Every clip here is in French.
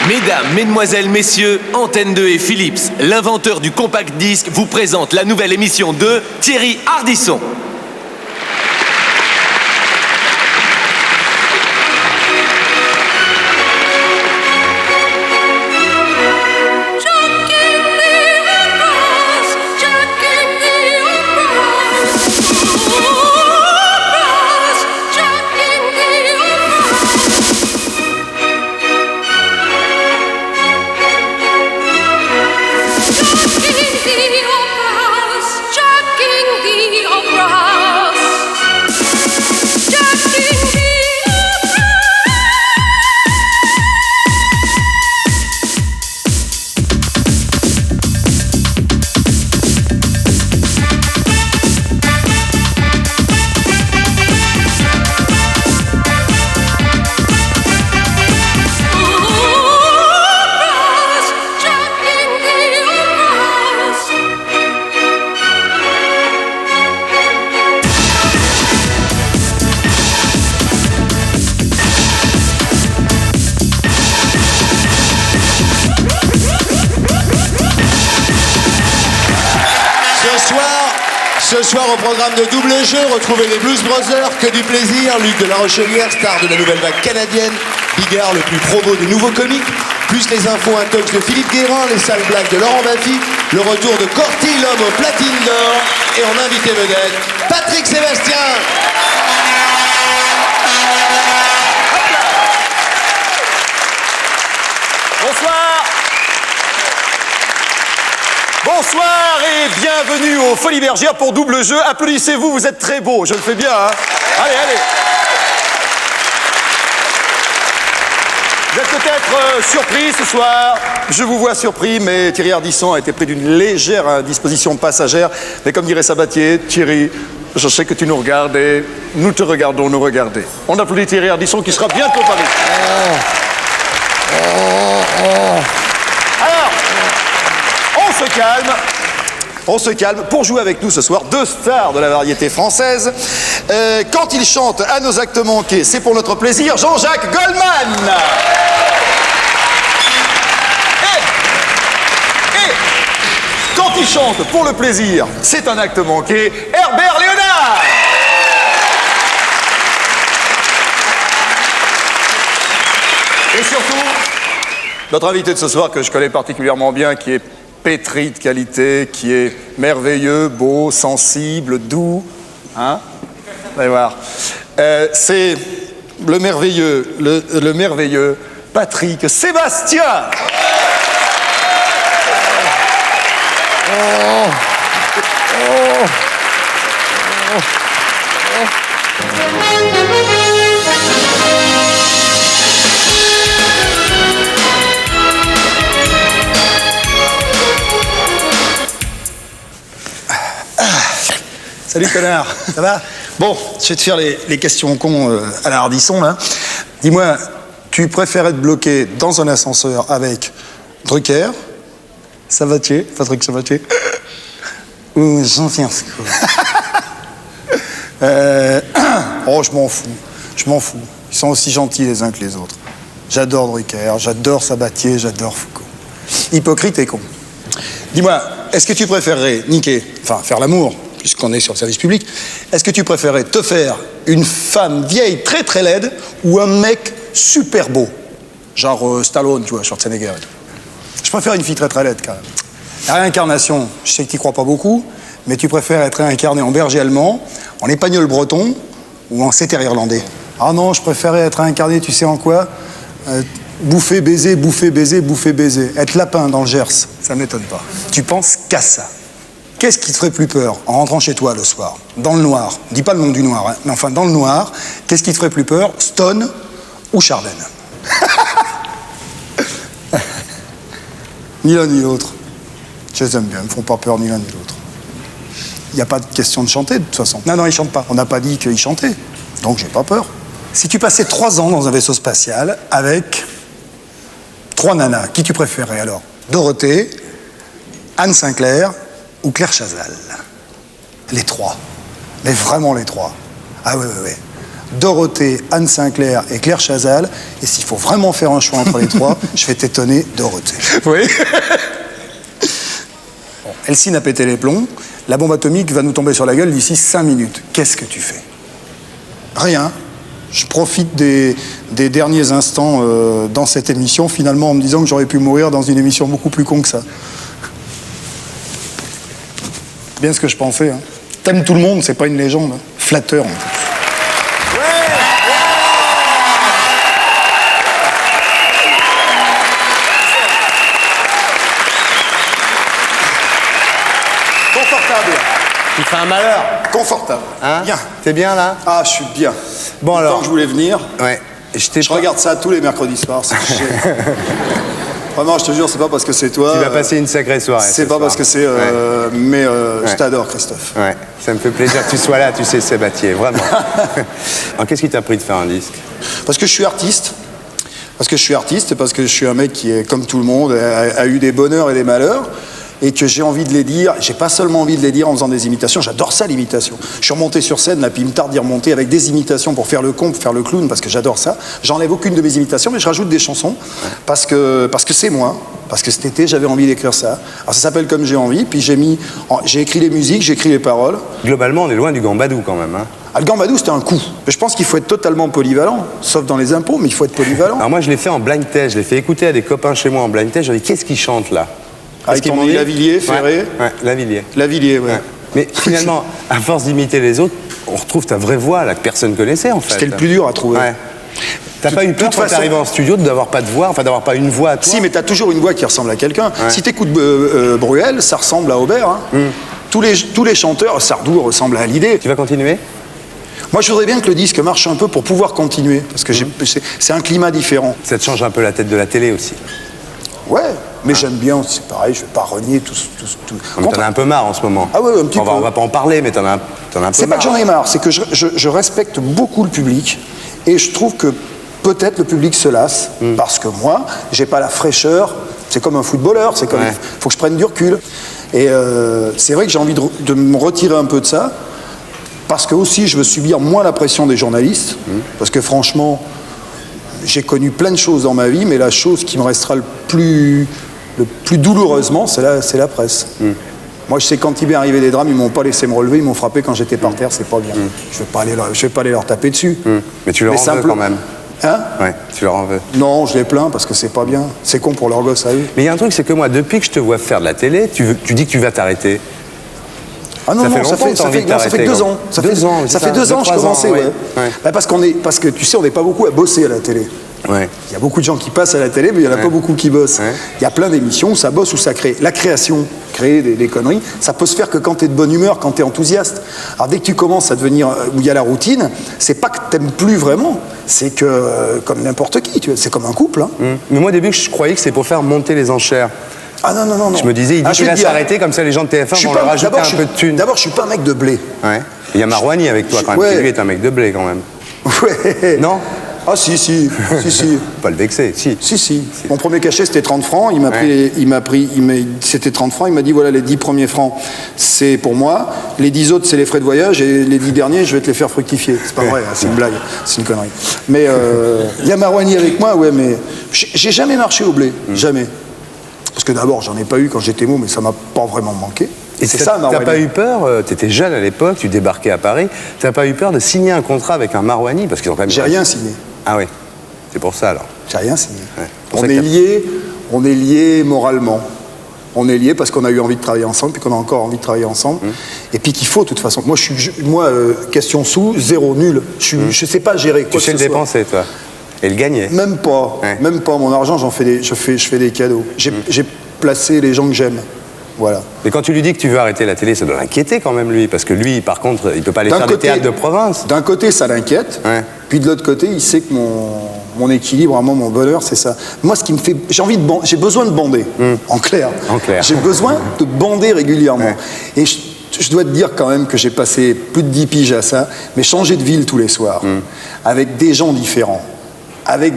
Mesdames, Mesdemoiselles, Messieurs, Antenne 2 et Philips, l'inventeur du compact disque, vous présente la nouvelle émission de Thierry Ardisson. Ce soir, au programme de Double Jeu, retrouvez les Blues Brothers, Que du plaisir, Luc de la Rochelière, star de la nouvelle vague canadienne, Bigard, le plus promo des nouveaux comiques, plus les infos intox de Philippe Guérin, les sales blagues de Laurent Baffy, le retour de Corty, l'homme aux platines d'or, et en invité vedette, Patrick Sébastien. Bonsoir. Bonsoir et bienvenue aux Folies Bergères pour Double Jeu. Applaudissez-vous, vous êtes très beaux, je le fais bien, hein. Allez, allez. Vous êtes peut-être surpris ce soir. Je vous vois surpris, mais Thierry Ardisson a été pris d'une légère indisposition passagère. Mais comme dirait Sabatier, Thierry, je sais que tu nous regardes et nous te regardons nous regarder. On applaudit Thierry Ardisson qui sera bientôt Paris. Alors, on se calme. Pour jouer avec nous ce soir, deux stars de la variété française. Quand ils chantent à nos actes manqués, c'est pour notre plaisir, Jean-Jacques Goldman. Et quand ils chantent pour le plaisir, c'est un acte manqué, Herbert Léonard. Et surtout, notre invité de ce soir que je connais particulièrement bien, qui est pétri de qualité, qui est merveilleux, beau, sensible, doux, hein? Vous allez voir. C'est le merveilleux Patrick Sébastien. Salut connard, ça va? Bon, je vais te faire les questions cons à la Ardisson là. Dis-moi, tu préfères être bloqué dans un ascenseur avec Drucker, Sabatier, Patrick Sabatier, ou Jean-Pierre Sco? Oh, je m'en fous. Ils sont aussi gentils les uns que les autres. J'adore Drucker, j'adore Sabatier, j'adore Foucault. Hypocrite et con. Dis-moi, est-ce que tu préférerais niquer, enfin faire l'amour, puisqu'on est sur le service public, est-ce que tu préférais te faire une femme vieille très très laide ou un mec super beau? Genre Stallone, tu vois, Schwarzenegger et tout. Je préfère une fille très très laide quand même. La réincarnation, je sais que tu crois pas beaucoup, mais tu préfères être réincarné en berger allemand, en épagnol breton ou en setter irlandais? Ah non, je préférais être réincarné, tu sais en quoi? Bouffer, baiser, bouffer, baiser, bouffer, baiser. Être lapin dans le Gers, ça m'étonne pas. Tu penses qu'à ça. Qu'est-ce qui te ferait plus peur en rentrant chez toi le soir, dans le noir? Dis pas le nom du noir, hein, mais enfin dans le noir, qu'est-ce qui te ferait plus peur? Stone ou Chardin? Ni l'un ni l'autre. Je les aime bien, ils me font pas peur ni l'un ni l'autre. Il n'y a pas de question de chanter de toute façon. Non, ils chantent pas. On n'a pas dit qu'ils chantaient, donc j'ai pas peur. Si tu passais 3 ans dans un vaisseau spatial avec 3 nanas, qui tu préférais alors? Dorothée, Anne Sinclair ou Claire Chazal? Les 3. Mais vraiment les 3. Ah ouais. Dorothée, Anne Sinclair et Claire Chazal. Et s'il faut vraiment faire un choix entre les trois, je vais t'étonner, Dorothée. Oui. Bon, Helsinki a pété les plombs. La bombe atomique va nous tomber sur la gueule d'ici 5 minutes. Qu'est-ce que tu fais? Rien. Je profite des derniers instants dans cette émission, finalement, en me disant que j'aurais pu mourir dans une émission beaucoup plus con que ça. C'est bien ce que je pensais. Hein. T'aimes tout le monde, c'est pas une légende. Hein. Flatteur, en plus. Confortable. Tu fais un malheur. Confortable. Hein? Bien. T'es bien là? Ah, je suis bien. Bon Tant alors. que je voulais venir. Ouais. Je regarde ça tous les mercredis soirs. C'est génial. Vraiment, je te jure, c'est pas parce que c'est toi. Tu vas passer une sacrée soirée. C'est pas parce que c'est. Ouais. Mais Ouais. je t'adore, Christophe. Ouais, ça me fait plaisir que tu sois là, tu sais, Sébastien, vraiment. Alors, qu'est-ce qui t'a pris de faire un disque? Parce que je suis artiste. Parce que je suis artiste et parce que je suis un mec qui est comme tout le monde, a eu des bonheurs et des malheurs. Et que j'ai envie de les dire, j'ai pas seulement envie de les dire en faisant des imitations, j'adore ça l'imitation. Je suis remonté sur scène, là, puis il me tarde d'y remonter avec des imitations pour faire le con, pour faire le clown, parce que j'adore ça. J'enlève aucune de mes imitations, mais je rajoute des chansons, parce que c'est moi. Parce que cet été, j'avais envie d'écrire ça. Alors ça s'appelle Comme j'ai envie, puis j'ai écrit les musiques, j'ai écrit les paroles. Globalement, on est loin du gambadou quand même. Hein. Ah, le gambadou, c'était un coup. Mais je pense qu'il faut être totalement polyvalent, sauf dans les impôts, mais il faut être polyvalent. Alors moi, je l'ai fait en blind test, je l'ai fait écouter à des copains chez moi en blind test, je leur ai dit, qu'est-ce qu'ils chantent là? Avec Qu'est-ce qu'ils ton m'ont dit Lavilliers, Ferré. Ouais, Lavilliers. Lavilliers, ouais. Ouais. Mais finalement, à force d'imiter les autres, on retrouve ta vraie voix là que personne connaissait en fait. C'était le plus dur à trouver. Ouais. T'as pas eu peur toute quand façon- t'es arrivé en studio d'avoir pas de voix, enfin d'avoir pas une voix à toi? Si, mais t'as toujours une voix qui ressemble à quelqu'un. Ouais. Si t'écoutes Bruel, ça ressemble à Aubert. Hein. Tous les chanteurs, Sardou ressemble à Hallyday. Tu vas continuer? Moi, je voudrais bien que le disque marche un peu pour pouvoir continuer, parce que c'est un climat différent. Ça te change un peu la tête de la télé aussi. Ouais, mais j'aime bien, c'est pareil, je vais pas renier tout. Mais t'en as un peu marre en ce moment. Ah ouais, un petit peu. On va pas en parler, mais t'en as un peu marre. C'est pas que j'en ai marre, c'est que je respecte beaucoup le public, et je trouve que peut-être le public se lasse, parce que moi, j'ai pas la fraîcheur, c'est comme un footballeur, c'est comme, Ouais. faut que je prenne du recul. Et c'est vrai que j'ai envie de me retirer un peu de ça, parce que aussi je veux subir moins la pression des journalistes, parce que franchement, j'ai connu plein de choses dans ma vie, mais la chose qui me restera le plus douloureusement, c'est la presse. Moi, je sais quand il m'est arrivé des drames, ils m'ont pas laissé me relever, ils m'ont frappé quand j'étais par terre, c'est pas bien. Je vais pas aller leur taper dessus. Mais tu leur en veux quand même. Hein? Ouais, tu leur en veux. Non, je les plains parce que c'est pas bien. C'est con pour leur gosse à eux. Mais il y a un truc, c'est que moi, depuis que je te vois faire de la télé, tu dis que tu vas t'arrêter. Ah non, Ça fait non, ça longtemps fait, que t'as ça envie fait, de non, ça fait t'arrêter, 2 quoi. ans. Ça 2 fait, ans, ça c'est fait ça, 2 ans que je 2-3 commençais, ans, ouais. ouais. Bah, parce que tu sais, on n'est pas beaucoup à bosser à la télé. Ouais. Il y a beaucoup de gens qui passent à la télé, mais il n'y en a pas beaucoup qui bossent. Ouais. Il y a plein d'émissions où ça bosse, où ça crée. La création, créer des conneries, ça peut se faire que quand tu es de bonne humeur, quand tu es enthousiaste. Alors dès que tu commences à devenir, où il y a la routine, c'est pas que t'aimes plus vraiment, c'est que, comme n'importe qui, tu vois, c'est comme un couple. Hein. Mais moi, au début, je croyais que c'était pour faire monter les enchères. Ah non, non, non, non. Je me disais, il dit je qu'il vais va te dire, s'arrêter, comme ça les gens de je TF1 suis vont pas- leur rajouter d'abord, un peu de thunes. D'abord, je suis pas un mec de blé. Ouais. Il y a Marouani avec toi, quand même, Ouais. qui lui est un mec de blé, quand même. Ouais. Non? Ah si, si, si, si. Pas le vexer, si. Si. Mon premier cachet, c'était 30 francs. C'était 30 francs. Il m'a dit, voilà, les 10 premiers francs, c'est pour moi. Les 10 autres, c'est les frais de voyage. Et les 10 derniers, je vais te les faire fructifier. C'est pas vrai, hein, c'est une blague. C'est une connerie. Mais il y a Marouani avec moi, ouais, mais j'ai jamais marché au blé. Jamais. Parce que d'abord, j'en ai pas eu quand j'étais môme, mais ça m'a pas vraiment manqué. Et c'est t'as- ça, Marouani. T'as pas eu peur, t'étais jeune à l'époque, tu débarquais à Paris, t'as pas eu peur de signer un contrat avec un Marouani parce qu'ils ont quand même... J'ai rien signé. Ah oui, c'est pour ça alors. J'ai rien signé. Ouais. Pour On ça que est liés moralement. On est liés parce qu'on a eu envie de travailler ensemble, puis qu'on a encore envie de travailler ensemble. Et puis qu'il faut, de toute façon. Moi, question sous, zéro, nul. Je sais pas gérer quoi Tu sais que le ce soit. dépenser, toi. Et le gagner. Même pas. Ouais. Même pas. Mon argent, je fais des cadeaux. J'ai placé les gens que j'aime. Voilà. Mais quand tu lui dis que tu veux arrêter la télé, ça doit l'inquiéter quand même lui, parce que lui, par contre, il peut pas aller faire des théâtres de province. D'un côté, ça l'inquiète. Ouais. Puis de l'autre côté, il sait que mon équilibre, vraiment mon bonheur, c'est ça. Moi, ce qui me fait, j'ai besoin de bander. En clair. En clair. J'ai besoin de bander régulièrement. Ouais. Et je dois te dire quand même que j'ai passé plus de 10 piges à ça, mais changer de ville tous les soirs, avec des gens différents. Avec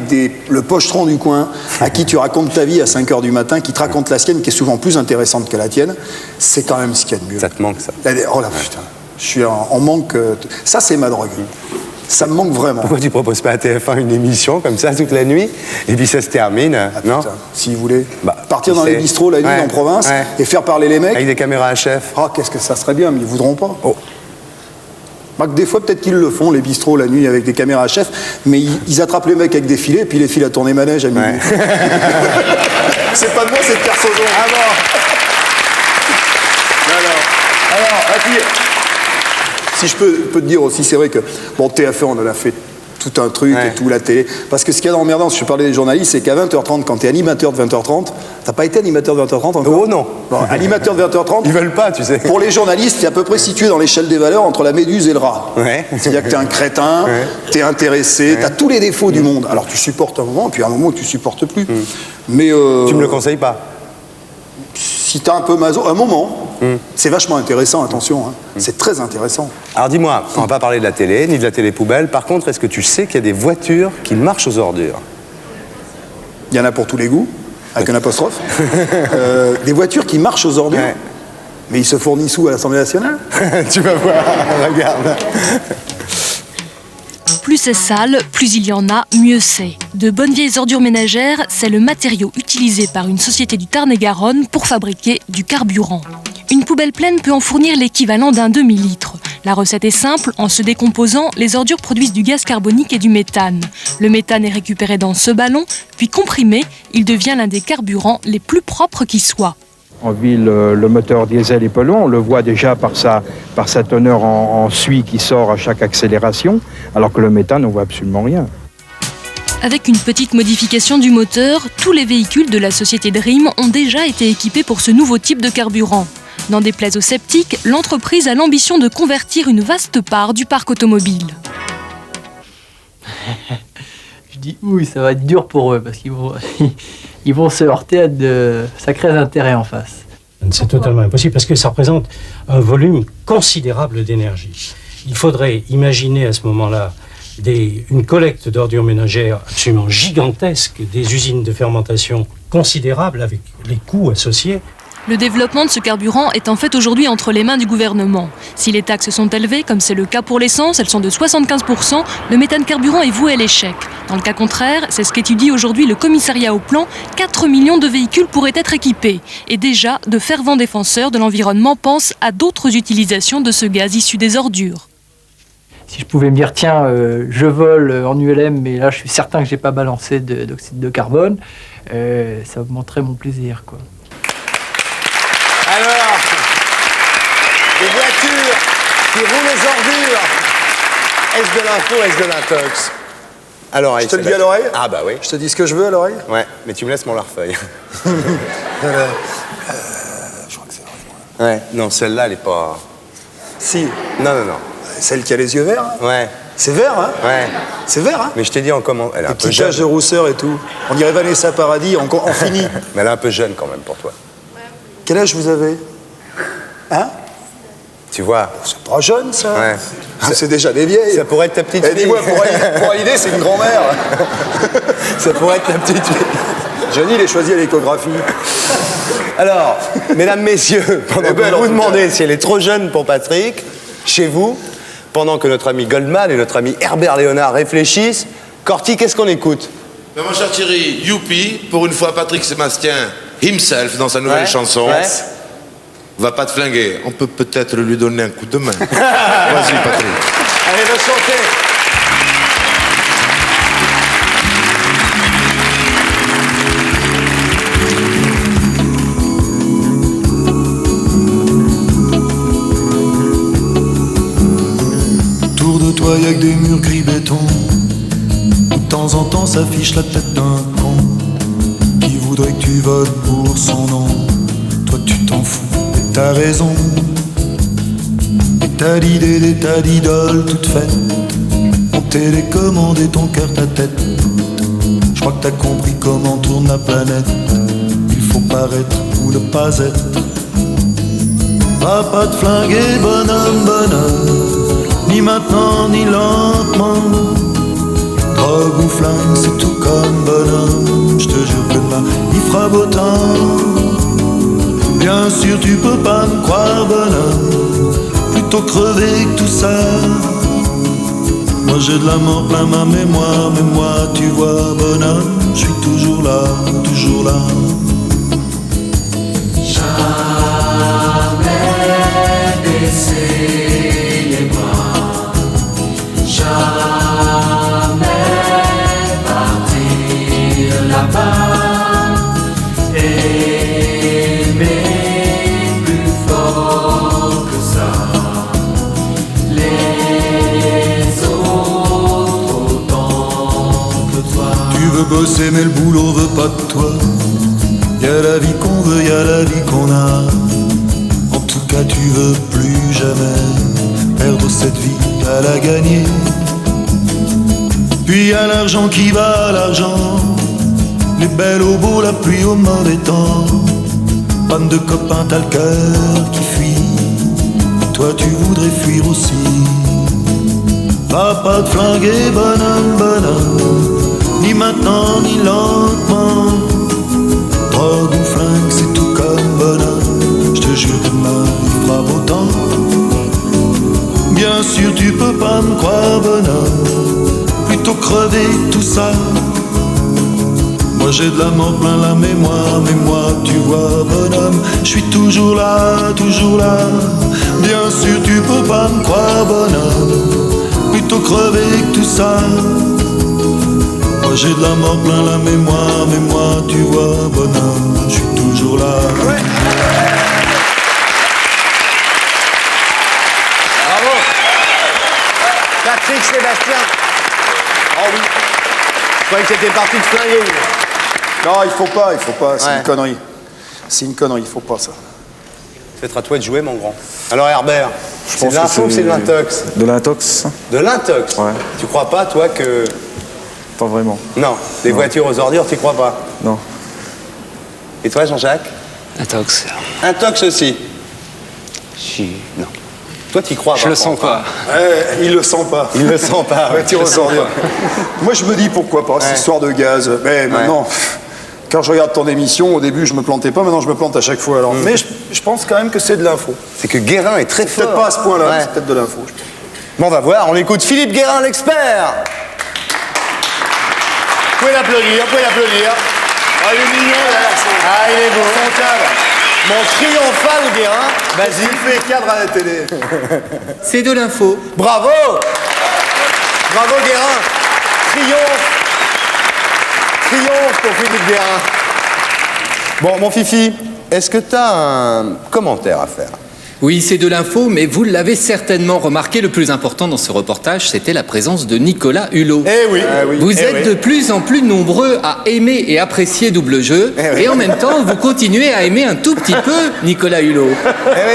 le pochetron du coin, à qui tu racontes ta vie à 5h du matin, qui te raconte la sienne, qui est souvent plus intéressante que la tienne, c'est quand même ce qu'il y a de mieux. Ça te manque ça. Oh là, putain, je suis en manque. Ça, c'est ma drogue. Ça me manque vraiment. Pourquoi tu proposes pas à TF1 une émission comme ça toute la nuit et puis ça se termine, non? Putain, si vous voulez. Bah, partir dans les bistrots la nuit en province et faire parler les mecs. Avec des caméras à chef. Ah, qu'est-ce que ça serait bien, mais ils voudront pas. Oh. Des fois, peut-être qu'ils le font, les bistrots la nuit avec des caméras à chef, mais ils attrapent les mecs avec des filets, puis les filent à tourner manège à minuit. C'est pas de moi, c'est de Kersozon. Ah bon? Alors, et puis, si je peux te dire aussi, c'est vrai que, bon, TF1, on en a fait tout un truc et tout, la télé. Parce que ce qu'il y a d'emmerdant, si je parlais des journalistes, c'est qu'à 20h30, quand t'es animateur de 20h30, t'as pas été animateur de 20h30 encore? Oh non. Bon, animateur de 20h30. Ils veulent pas, tu sais. Pour les journalistes, t'es à peu près situé dans l'échelle des valeurs entre la méduse et le rat. Ouais. C'est-à-dire que t'es un crétin, t'es intéressé, t'as tous les défauts du monde. Alors tu supportes un moment, et puis à un moment, tu supportes plus. Mais Tu me le conseilles pas? si t'as un peu maso, un moment, c'est vachement intéressant, attention, hein. C'est très intéressant. Alors dis-moi, on va pas parler de la télé, ni de la télé poubelle. Par contre, est-ce que tu sais qu'il y a des voitures qui marchent aux ordures? Il y en a pour tous les goûts, avec un apostrophe. Des voitures qui marchent aux ordures. Ouais. Mais ils se fournissent où à l'Assemblée nationale? Tu vas voir, regarde. Plus c'est sale, plus il y en a, mieux c'est. De bonnes vieilles ordures ménagères, c'est le matériau utilisé par une société du Tarn-et-Garonne pour fabriquer du carburant. Une poubelle pleine peut en fournir l'équivalent d'un demi-litre. La recette est simple, en se décomposant, les ordures produisent du gaz carbonique et du méthane. Le méthane est récupéré dans ce ballon, puis comprimé, il devient l'un des carburants les plus propres qui soient. En ville, le moteur diesel est polluant, on le voit déjà par sa teneur en suie qui sort à chaque accélération, alors que le méthane, on voit absolument rien. Avec une petite modification du moteur, tous les véhicules de la société Dream ont déjà été équipés pour ce nouveau type de carburant. N'en déplaise aux sceptiques, l'entreprise a l'ambition de convertir une vaste part du parc automobile. Je dis oui, ça va être dur pour eux parce qu'ils vont se heurter à de sacrés intérêts en face. C'est totalement impossible parce que ça représente un volume considérable d'énergie. Il faudrait imaginer à ce moment-là une collecte d'ordures ménagères absolument gigantesque, des usines de fermentation considérables avec les coûts associés. Le développement de ce carburant est en fait aujourd'hui entre les mains du gouvernement. Si les taxes sont élevées, comme c'est le cas pour l'essence, elles sont de 75%, le méthane carburant est voué à l'échec. Dans le cas contraire, c'est ce qu'étudie aujourd'hui le commissariat au plan, 4 millions de véhicules pourraient être équipés. Et déjà, de fervents défenseurs de l'environnement pensent à d'autres utilisations de ce gaz issu des ordures. Si je pouvais me dire, tiens, je vole en ULM, mais là je suis certain que je n'ai pas balancé d'oxyde de carbone, ça augmenterait mon plaisir, quoi. Alors, des voitures qui roulent aux ordures. Est-ce de l'info, est-ce de l'intox? Alors, Je te le dis à l'oreille? Ah bah oui. Je te dis ce que je veux à l'oreille? Ouais, mais tu me laisses mon larfeuille. Je crois que c'est vrai. Ouais, non, celle-là, elle est pas... Si, Non. celle qui a les yeux verts, hein. Ouais, C'est vert, hein? ouais. C'est vert, hein? Mais je t'ai dit en comment... Elle est un Des peu petites jeune. taches de rousseur et tout. On dirait Vanessa Paradis en fini. Mais elle est un peu jeune quand même pour toi. Quel âge vous avez? Hein? Tu vois, C'est pas jeune, ça. Ouais. C'est déjà des vieilles. ça pourrait être ta petite Eh, fille. dis-moi, pour Hallyday, c'est une grand-mère. Ça pourrait être ta petite fille. Johnny, il est choisi à l'échographie. Alors, mesdames, messieurs, pendant Eh ben, que alors, vous en tout demandez si elle est trop jeune pour Patrick, chez vous, pendant que notre ami Goldman et notre ami Herbert Léonard réfléchissent, Corty, qu'est-ce qu'on écoute? Mais mon cher Thierry, youpi, pour une fois Patrick Sébastien himself dans sa nouvelle chanson. Ouais. Va pas te flinguer, on peut peut-être lui donner un coup de main. Vas-y Patrick. Allez, va chanter. Autour de toi y'a que des murs gris béton. De temps en temps s'affiche la tête d'un con qui voudrait que tu votes pour son nom. Toi tu t'en fous et t'as raison. Des tas d'idées, des tas d'idoles toutes faites ont télécommandé ton cœur, ta tête. Je crois que t'as compris comment tourne la planète. Il faut paraître ou ne pas être. Va pas te flinguer, bonhomme, bonhomme, ni maintenant ni lentement. Drogue ou flingue, c'est tout comme bonhomme. Je te jure que demain il fera beau temps. Bien sûr tu peux pas me croire bonhomme, plutôt crever que tout ça. Moi j'ai de la mort plein ma mémoire, mais moi tu vois bonhomme, je suis toujours là, toujours là. Jamais baisser les bras, jamais partir là-bas, aimer plus fort que ça, les autres autant que toi. Tu veux bosser mais le boulot veut pas de toi. Y'a la vie qu'on veut, y'a la vie qu'on a. En tout cas tu veux plus jamais perdre cette vie à la gagner. Puis y'a l'argent qui va, l'argent, les belles au beau, la pluie au mauvais temps. Panne de copains, t'as le cœur qui fuit. Toi tu voudrais fuir aussi. Va pas te flinguer bonhomme, bonhomme, ni maintenant ni lentement. Drogue ou flingue, c'est tout comme bonhomme. Je te jure demain il fera beau temps. Bien sûr tu peux pas me croire bonhomme, plutôt crever tout ça. Moi j'ai de la mort plein la mémoire, mais moi tu vois bonhomme, je suis toujours là, toujours là. Bien sûr tu peux pas me croire bonhomme, plutôt crever que tout ça. Moi j'ai de la mort plein la mémoire, mais moi tu vois bonhomme, je suis toujours là. Ouais. Bravo Patrick Sébastien. Oh oui. Je croyais que c'était parti de flinguer. Non, il faut pas, c'est Ouais. une connerie. C'est une connerie, il faut pas ça. C'est à toi de jouer mon grand. Alors Herbert, Je c'est pense de que l'info ou c'est de l'intox? De l'intox. De l'intox? Ouais. Tu crois pas toi que... Pas vraiment. Non, les voitures aux ordures, tu crois pas? Non. Et toi Jean-Jacques? Intox. Intox aussi? Non. Toi t'y crois pas? Je le sens pas. Il le sent pas. Il le sent pas. Ouais, tire aux ordures. Moi je me dis pourquoi pas, cette histoire de gaz. Mais maintenant, quand je regarde ton émission, au début je me plantais pas, maintenant je me plante à chaque fois. Alors. Mais je pense quand même que c'est de l'info. C'est que Guérin est très fort. Peut-être pas à ce point-là, Ouais. c'est peut-être de l'info. Bon, on va voir, on écoute Philippe Guérin, l'expert. Vous pouvez l'applaudir, vous pouvez l'applaudir. Ah, il est mignon, là. Ah, il est beau. Mon triomphal Guérin. Vas-y, fais cadre à la télé. C'est de l'info. Bravo. Bravo Guérin. Triomphe. Triomphe pour Philippe Guérin. Bon, mon Fifi, est-ce que tu as un commentaire à faire? Oui, c'est de l'info, mais vous l'avez certainement remarqué, le plus important dans ce reportage, c'était la présence de Nicolas Hulot. Eh oui. Vous êtes de plus en plus nombreux à aimer et apprécier Double Jeu, et en même temps, vous continuez à aimer un tout petit peu Nicolas Hulot.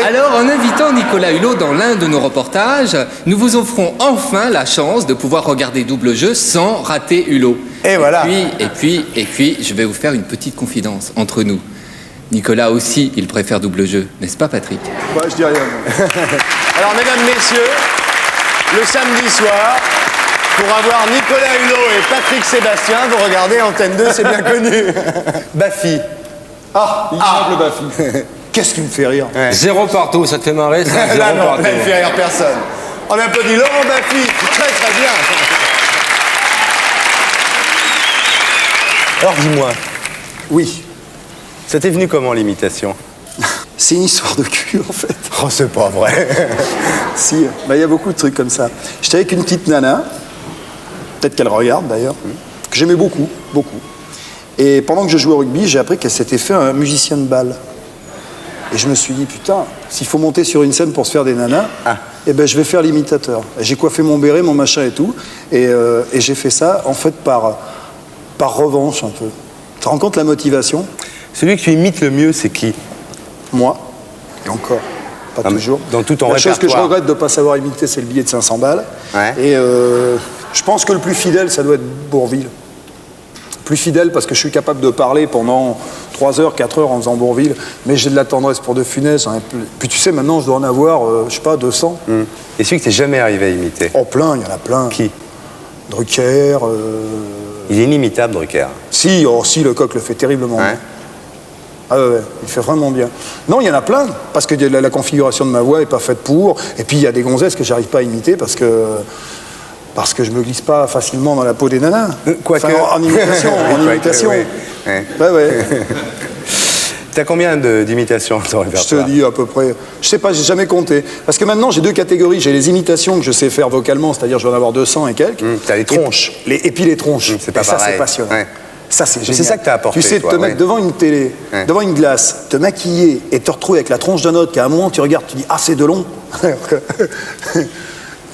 Alors, en invitant Nicolas Hulot dans l'un de nos reportages, nous vous offrons enfin la chance de pouvoir regarder Double Jeu sans rater Hulot. Et voilà. Et puis, je vais vous faire une petite confidence entre nous. Nicolas aussi, il préfère Double Jeu, n'est-ce pas Patrick? Ouais, je dis rien. Alors, mesdames, messieurs, le samedi soir, pour avoir Nicolas Hulot et Patrick Sébastien, vous regardez Antenne 2, c'est bien connu. Baffy. Ah, il manque le Baffy. Qu'est-ce qui me fait rire? Zéro partout, ça te fait marrer ça? Là, Zéro non, partout. là, il fait rire personne. On applaudit Laurent Baffy, très très bien. Alors, dis-moi. Oui. Ça t'est venu comment l'imitation? C'est une histoire de cul en fait. Oh, c'est pas vrai. Si, bah, il y a beaucoup de trucs comme ça. J'étais avec une petite nana, peut-être qu'elle regarde d'ailleurs, que j'aimais beaucoup, beaucoup. Et pendant que je jouais au rugby, j'ai appris qu'elle s'était fait un musicien de bal. Et je me suis dit, putain, s'il faut monter sur une scène pour se faire des nanas, eh ben, je vais faire l'imitateur. J'ai coiffé mon béret, mon machin et tout. Et j'ai fait ça, en fait, par revanche un peu. Tu te rends compte la motivation? Celui que tu imites le mieux, c'est qui? Moi. Et encore. Pas toujours. Dans tout ton La chose que je répertoire. regrette de ne pas savoir imiter, c'est le billet de 500 balles. Ouais. Et je pense que le plus fidèle, ça doit être Bourvil. Plus fidèle parce que je suis capable de parler pendant 3 heures, 4 heures en faisant Bourvil, mais j'ai de la tendresse pour De Funès. Hein. Puis tu sais, maintenant, je dois en avoir, je sais pas, 200. Et celui que t'es jamais arrivé à imiter? Oh, plein, il y en a plein. Qui? Drucker. Il est inimitable, Drucker. Si, le coq le fait terriblement bien. Ah ouais, il fait vraiment bien. Non, il y en a plein, parce que la configuration de ma voix n'est pas faite pour. Et puis il y a des gonzesses que j'arrive pas à imiter parce que Parce que je me glisse pas facilement dans la peau des nanas. Quoique. Enfin, en imitation, en imitation. Oui. Ouais. Ouais. T'as combien d'imitations dans ton Je répertoire? te dis à peu près. Je sais pas, j'ai jamais compté. Parce que maintenant, j'ai deux catégories. J'ai les imitations que je sais faire vocalement, c'est-à-dire je vais en avoir 200 et quelques. T'as les tronches. Et puis les tronches. C'est pas et ça, pareil. c'est passionnant. Ouais. Ça, c'est génial. C'est ça que t'as apporté, Tu sais, toi, te mettre devant une télé, devant une glace, te maquiller et te retrouver avec la tronche d'un autre qu'à un moment, tu regardes, tu dis « Ah, c'est de long !»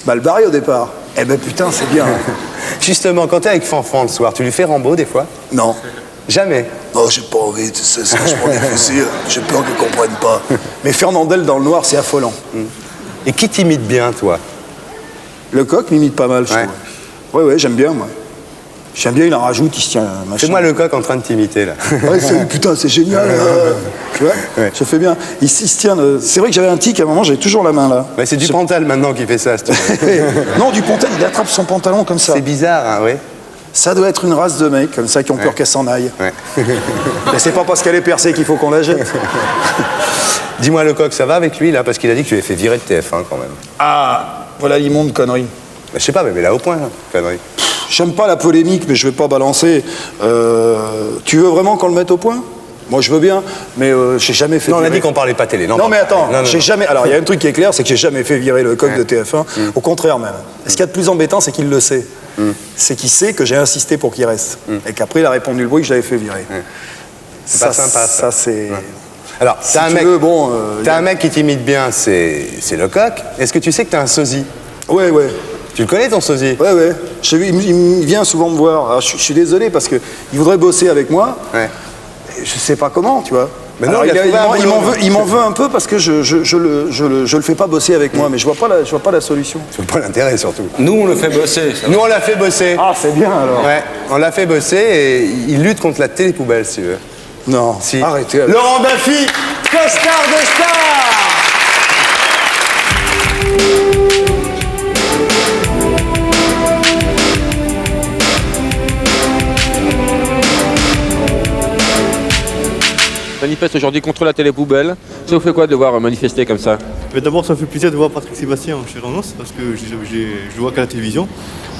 Mal barré au départ. Eh ben putain, c'est bien. Justement, quand t'es avec Fanfan le soir, tu lui fais Rambo des fois? Non. Jamais? Non, j'ai pas envie, tu sais, c'est vachement difficile. J'ai peur qu'ils comprennent pas. Mais Fernandel dans le noir, c'est affolant. Et qui t'imite bien, toi? Le Coq m'imite pas mal, je trouve. Ouais, j'aime bien, moi. J'aime bien, il en rajoute, il se tient un machin. Fais-moi le Coq en train de t'imiter, là. Ouais, putain, c'est génial. Tu vois, je fais bien. Il se tient. C'est vrai que j'avais un tic, à un moment, j'avais toujours la main là. Mais c'est Dupontel maintenant qui fait ça, si tu veux. Non, Dupontel, il attrape son pantalon comme ça. C'est bizarre, hein, oui. Ça doit être une race de mecs comme ça qui ont peur qu'elle s'en aille. Ouais. Mais c'est pas parce qu'elle est percée qu'il faut qu'on la jette. Dis-moi, le Coq, ça va avec lui, là? Parce qu'il a dit que tu l'avais fait virer de TF1, quand même. Ah, voilà l'immonde connerie. Je sais pas, mais là, au point, connerie. J'aime pas la polémique, mais je vais pas balancer. Tu veux vraiment qu'on le mette au point? Moi, je veux bien, mais j'ai jamais fait. Non, on a virer. dit qu'on parlait pas télé. Non, mais attends, j'ai jamais. Alors, il y a un truc qui est clair, c'est que j'ai jamais fait virer le Coq de TF1. Au contraire, même. Ce qu'il y a de plus embêtant, c'est qu'il le sait. C'est qu'il sait que j'ai insisté pour qu'il reste. Et qu'après, il a répondu le bruit que j'avais fait virer. C'est pas sympa, ça. Ça, c'est. Alors, Si tu veux, bon. T'as un mec qui t'imite bien, c'est le Coq. Est-ce que tu sais que t'as un sosie? Ouais. Tu le connais, ton sosie? Ouais. Il vient souvent me voir. Alors, je suis désolé parce qu'il voudrait bosser avec moi. Ouais. Et je sais pas comment, tu vois. Mais non, alors, il m'en veut un peu parce que je le fais pas bosser avec moi, mais je vois pas la solution. Tu vois pas l'intérêt, surtout. Nous, on le fait bosser. Nous, on l'a fait bosser. Ah, c'est bien alors. Ouais, on l'a fait bosser et il lutte contre la télépoubelle, si tu veux. Non, si. Arrêtez. Laurent Baffy, costard de star. Manifeste aujourd'hui contre la télépoubelle. Ça vous fait quoi de voir manifester comme ça? D'abord, ça me fait plaisir de voir Patrick Sébastien en chair et en os, parce que je le vois qu'à la télévision,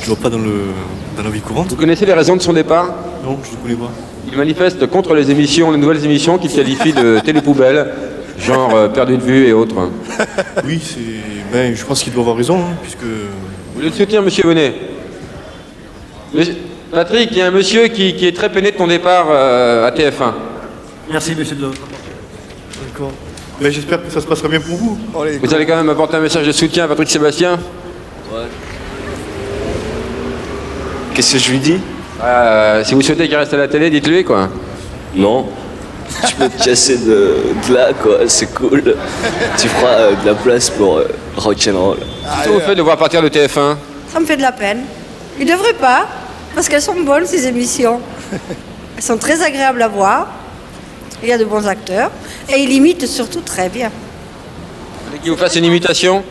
je le vois pas dans la vie courante. Vous connaissez les raisons de son départ? Non, je ne connais pas. Il manifeste contre les nouvelles émissions qu'il qualifie de télépoubelle, genre perdu de vue et autres. Oui, je pense qu'il doit avoir raison, puisque... Vous voulez le soutenir, monsieur Bonnet? Patrick, il y a un monsieur qui est très peiné de ton départ à TF1. Merci, monsieur de D'accord. J'espère que ça se passera bien pour vous. Vous allez quand même apporter un message de soutien à Patrick Sébastien? Ouais. Qu'est-ce que je lui dis? Si vous souhaitez qu'il reste à la télé, dites-lui, quoi. Non. Tu peux te casser de là, quoi, c'est cool. Tu feras de la place pour rock'n'roll. Qu'est-ce que vous faites de voir partir de TF1? Ça me fait de la peine. Ils devraient pas, parce qu'elles sont bonnes, ces émissions. Elles sont très agréables à voir. Il y a de bons acteurs. Et ils imitent surtout très bien. Vous voulez qu'il vous fasse une imitation?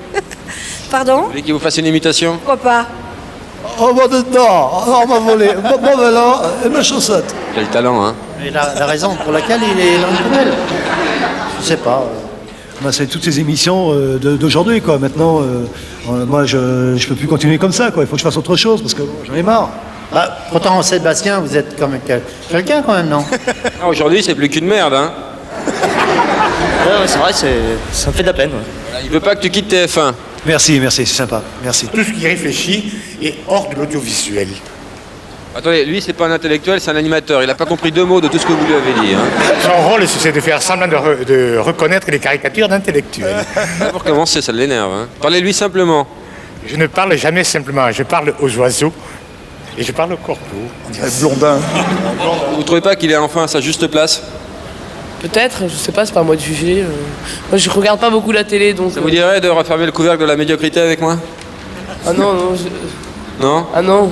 Pardon? Vous voulez qu'il vous fasse une imitation? Pourquoi pas? Oh, mon dedans, on m'a volé mon vélo et mes chaussettes. Quel talent, hein? Et la raison pour laquelle il est dans le poubelle, je sais pas. C'est toutes ces émissions d'aujourd'hui, quoi. Maintenant, moi, je peux plus continuer comme ça, quoi. Il faut que je fasse autre chose, parce que j'en ai marre. Ah, pourtant, Sébastien, vous êtes comme quelqu'un, quand même, non? Aujourd'hui, c'est plus qu'une merde, hein? Ouais, c'est vrai, ça me fait de la peine. Ouais. Il veut pas que tu quittes TF1. Merci, c'est sympa, merci. Tout ce qui réfléchit est hors de l'audiovisuel. Attendez, lui, c'est pas un intellectuel, c'est un animateur. Il a pas compris 2 mots de tout ce que vous lui avez dit, hein. Son rôle, c'est de faire semblant de reconnaître les caricatures d'intellectuels. Pour commencer, ça l'énerve, hein. Parlez-lui simplement. Je ne parle jamais simplement, je parle aux oiseaux. Et je parle au corbeau. Blondin. Vous trouvez pas qu'il est enfin à sa juste place? Peut-être, je sais pas, c'est pas à moi de juger. Moi, je regarde pas beaucoup la télé, donc... Ça vous dirait de refermer le couvercle de la médiocrité avec moi? Ah non, non, Non? Ah non.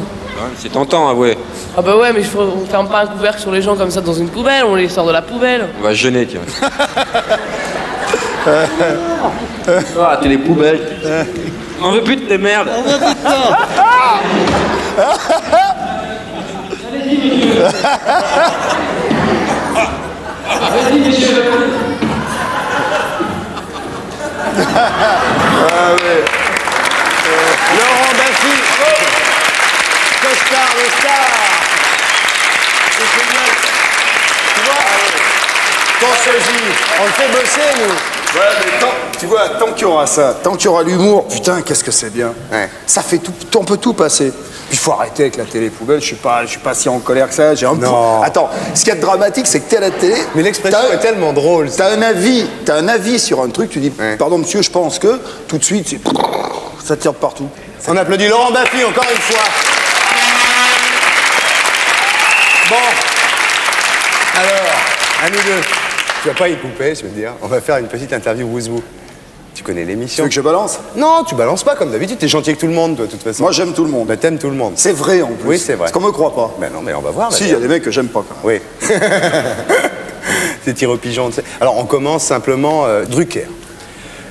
C'est tentant, avouez. Ah bah ouais, mais on ferme pas un couvercle sur les gens comme ça dans une poubelle, on les sort de la poubelle. On va se gêner, tiens. Ah, t'es les poubelles. On veut plus de tes merdes. On veut plus de toi. Allez-y, monsieur. Laurent Baffy. stars, les stars. C'est génial. Tu vois, Pensez-y, on le fait bosser, nous. Ouais, mais tu vois, tant qu'il y aura ça, tant qu'il y aura l'humour, putain, qu'est-ce que c'est bien. Ça fait tout, on peut tout passer. Puis il faut arrêter avec la télé poubelle, je suis pas si en colère que ça. Attends, ce qui est dramatique, c'est que t'es à la télé. Mais l'expression est tellement drôle. T'as un avis sur un truc, tu dis, pardon monsieur, je pense que, tout de suite, ça tire de partout. On applaudit Laurent Baffy encore une fois. Bon, alors, à nous deux. Tu vas pas y couper, je veux dire. On va faire une petite interview Wouzou. Tu connais l'émission. Tu veux que je balance? Non, tu balances pas comme d'habitude. T'es gentil avec tout le monde, toi, de toute façon. Moi, j'aime tout le monde. Bah, t'aimes tout le monde. C'est vrai, en plus. Oui, c'est vrai. Parce qu'on me croit pas. Ben non, mais on va voir. Si, il y a des mecs que j'aime pas, quand même. Oui. C'est tir au pigeon, tu sais. Alors, on commence simplement Drucker.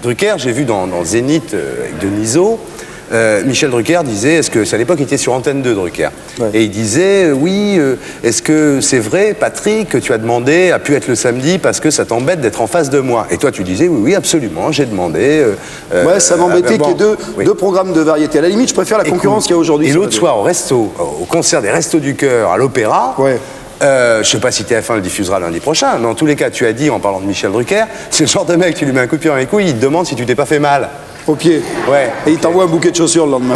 Drucker, j'ai vu dans Zénith avec Denisot, Michel Drucker disait, est-ce que, c'est à l'époque, il était sur Antenne 2, Drucker. Ouais. Et il disait, oui, est-ce que c'est vrai, Patrick, que tu as demandé à pu être le samedi parce que ça t'embête d'être en face de moi? Et toi, tu disais, oui, absolument, j'ai demandé. Ouais, ça m'embêtait qu'il y ait deux programmes de variété. À la limite, je préfère la concurrence qu'il y a aujourd'hui. Et l'autre soir, au resto, au concert des Restos du Cœur, à l'Opéra, je sais pas si TF1 le diffusera lundi prochain, mais en tous les cas, tu as dit, en parlant de Michel Drucker, c'est le genre de mec, tu lui mets un coup de pied dans les couilles, il te demande si tu t'es pas fait mal. Au pied. Ouais. Et il t'envoie un bouquet de chaussures le lendemain.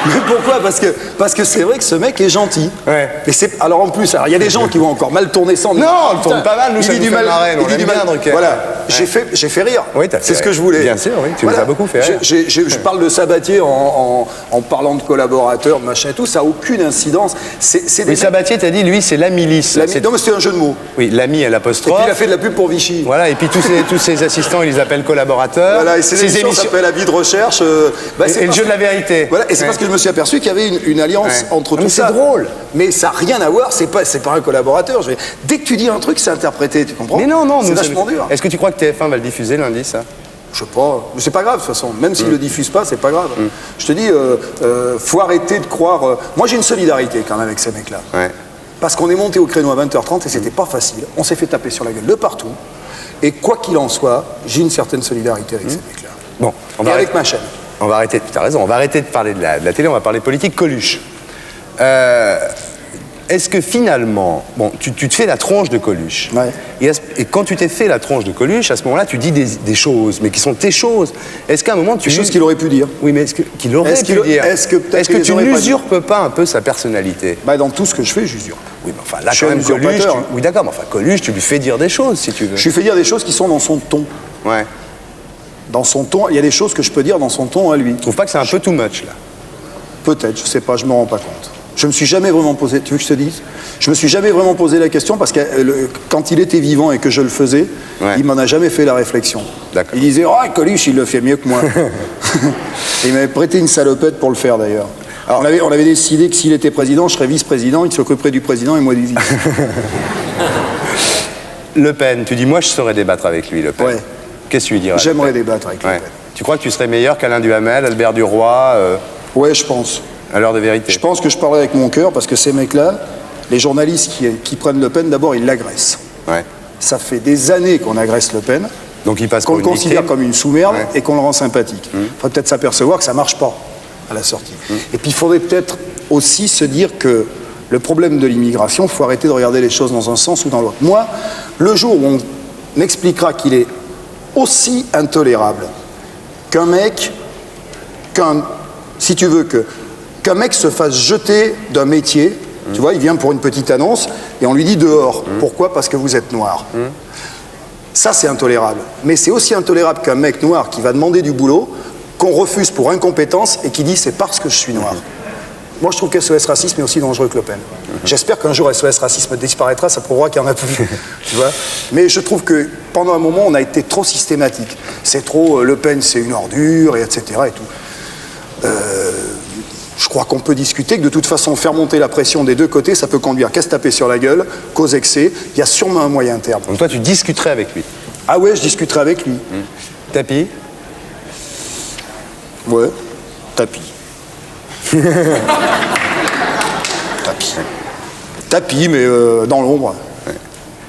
Mais pourquoi? Parce que c'est vrai que ce mec est gentil. Ouais. Et alors en plus, il y a des gens qui vont encore mal tourner sans. Non, on le tourne pas mal, nous ça nous fait marrer, on l'aime bien, Drucker. Voilà, j'ai fait rire. Oui, t'as fait c'est ce que je voulais. Bien sûr, oui, tu nous as beaucoup fait rire. Je parle de Sabatier en parlant de collaborateurs, machin et tout, ça n'a aucune incidence. Mais Sabatier, t'as dit, lui, c'est la milice. Non, mais c'était un jeu de mots. Oui, l'ami à l'apostrophe. Et puis il a fait de la pub pour Vichy. Voilà, et puis tous ses assistants, ils les appellent collaborateurs. Voilà, et ces émissions s'appellent Avis de recherche. Et le jeu de la vérité. Voilà, et c'est parce que je me suis aperçu qu'il y avait une alliance entre tout ça. C'est drôle. Mais ça n'a rien à voir, c'est pas un collaborateur. Dès que tu dis un truc, c'est interprété, tu comprends? Mais non, c'est vachement dur. Est-ce que tu crois que TF1 va le diffuser lundi, ça? Je sais pas, mais c'est pas grave de toute façon, même s'ils le diffusent pas, c'est pas grave. Je te dis, faut arrêter de croire. Moi j'ai une solidarité quand même avec ces mecs-là. Parce qu'on est monté au créneau à 20h30 et c'était pas facile. On s'est fait taper sur la gueule de partout. Et quoi qu'il en soit, j'ai une certaine solidarité avec ces mecs-là. Bon, avec ma chaîne. On va arrêter, tu as raison, on va arrêter de parler de la télé, on va parler politique. Coluche. Est-ce que finalement, bon, tu te fais la tronche de Coluche, et quand tu t'es fait la tronche de Coluche, à ce moment-là, tu dis des choses, mais qui sont tes choses. Est-ce qu'à un moment, des choses qu'il aurait pu dire. Oui, mais qu'il aurait pu dire. Est-ce que tu n'usurpes pas un peu sa personnalité? Dans tout ce que je fais, j'usure. Oui, mais enfin, là, quand même, Coluche, oui, d'accord, mais enfin, Coluche, tu lui fais dire des choses, si tu veux. Je lui fais dire des choses qui sont dans son ton. Ouais. Dans son ton, il y a des choses que je peux dire dans son ton à lui. Tu trouves pas que c'est un peu too much, là? Peut-être, je sais pas, je me rends pas compte. Je me suis jamais vraiment posé, tu veux que je te dise? Je me suis jamais vraiment posé la question parce que quand il était vivant et que je le faisais, il m'en a jamais fait la réflexion. Il disait, oh, Coluche, il le fait mieux que moi. Et il m'avait prêté une salopette pour le faire d'ailleurs. On avait décidé que s'il était président, je serais vice-président, il s'occuperait du président et moi du vice. Le Pen, tu dis, moi je saurais débattre avec lui, Le Pen. Ouais. Qu'est-ce que tu lui dirais? J'aimerais débattre avec Le Pen. Tu crois que tu serais meilleur qu'Alain Duhamel, Albert Duroy Ouais, je pense. À l'heure de vérité. Je pense que je parlerai avec mon cœur parce que ces mecs-là, les journalistes qui prennent Le Pen, d'abord, ils l'agressent. Ouais. Ça fait des années qu'on agresse Le Pen. Donc il passe qu'on le considère comme une sous-merde et qu'on le rend sympathique. Il faudrait peut-être s'apercevoir que ça ne marche pas à la sortie. Et puis il faudrait peut-être aussi se dire que le problème de l'immigration, il faut arrêter de regarder les choses dans un sens ou dans l'autre. Moi, le jour où on expliquera qu'il est aussi intolérable qu'un mec, si tu veux, qu'un mec se fasse jeter d'un métier, tu vois, il vient pour une petite annonce et on lui dit dehors. Pourquoi? Parce que vous êtes noir. Ça, c'est intolérable. Mais c'est aussi intolérable qu'un mec noir qui va demander du boulot, qu'on refuse pour incompétence et qui dit c'est parce que je suis noir. Moi, je trouve que SOS Racisme est aussi dangereux que Le Pen. J'espère qu'un jour SOS Racisme disparaîtra, ça prouvera qu'il y en a plus. Tu vois? Mais je trouve que pendant un moment, on a été trop systématique. C'est trop Le Pen, c'est une ordure, et etc. Et tout. Je crois qu'on peut discuter que de toute façon, faire monter la pression des deux côtés, ça peut conduire qu'à se taper sur la gueule, qu'aux excès. Il y a sûrement un moyen terme. Donc toi, tu discuterais avec lui? Ah ouais, je discuterais avec lui. Tapis? Ouais, tapis. Tapis, mais dans l'ombre.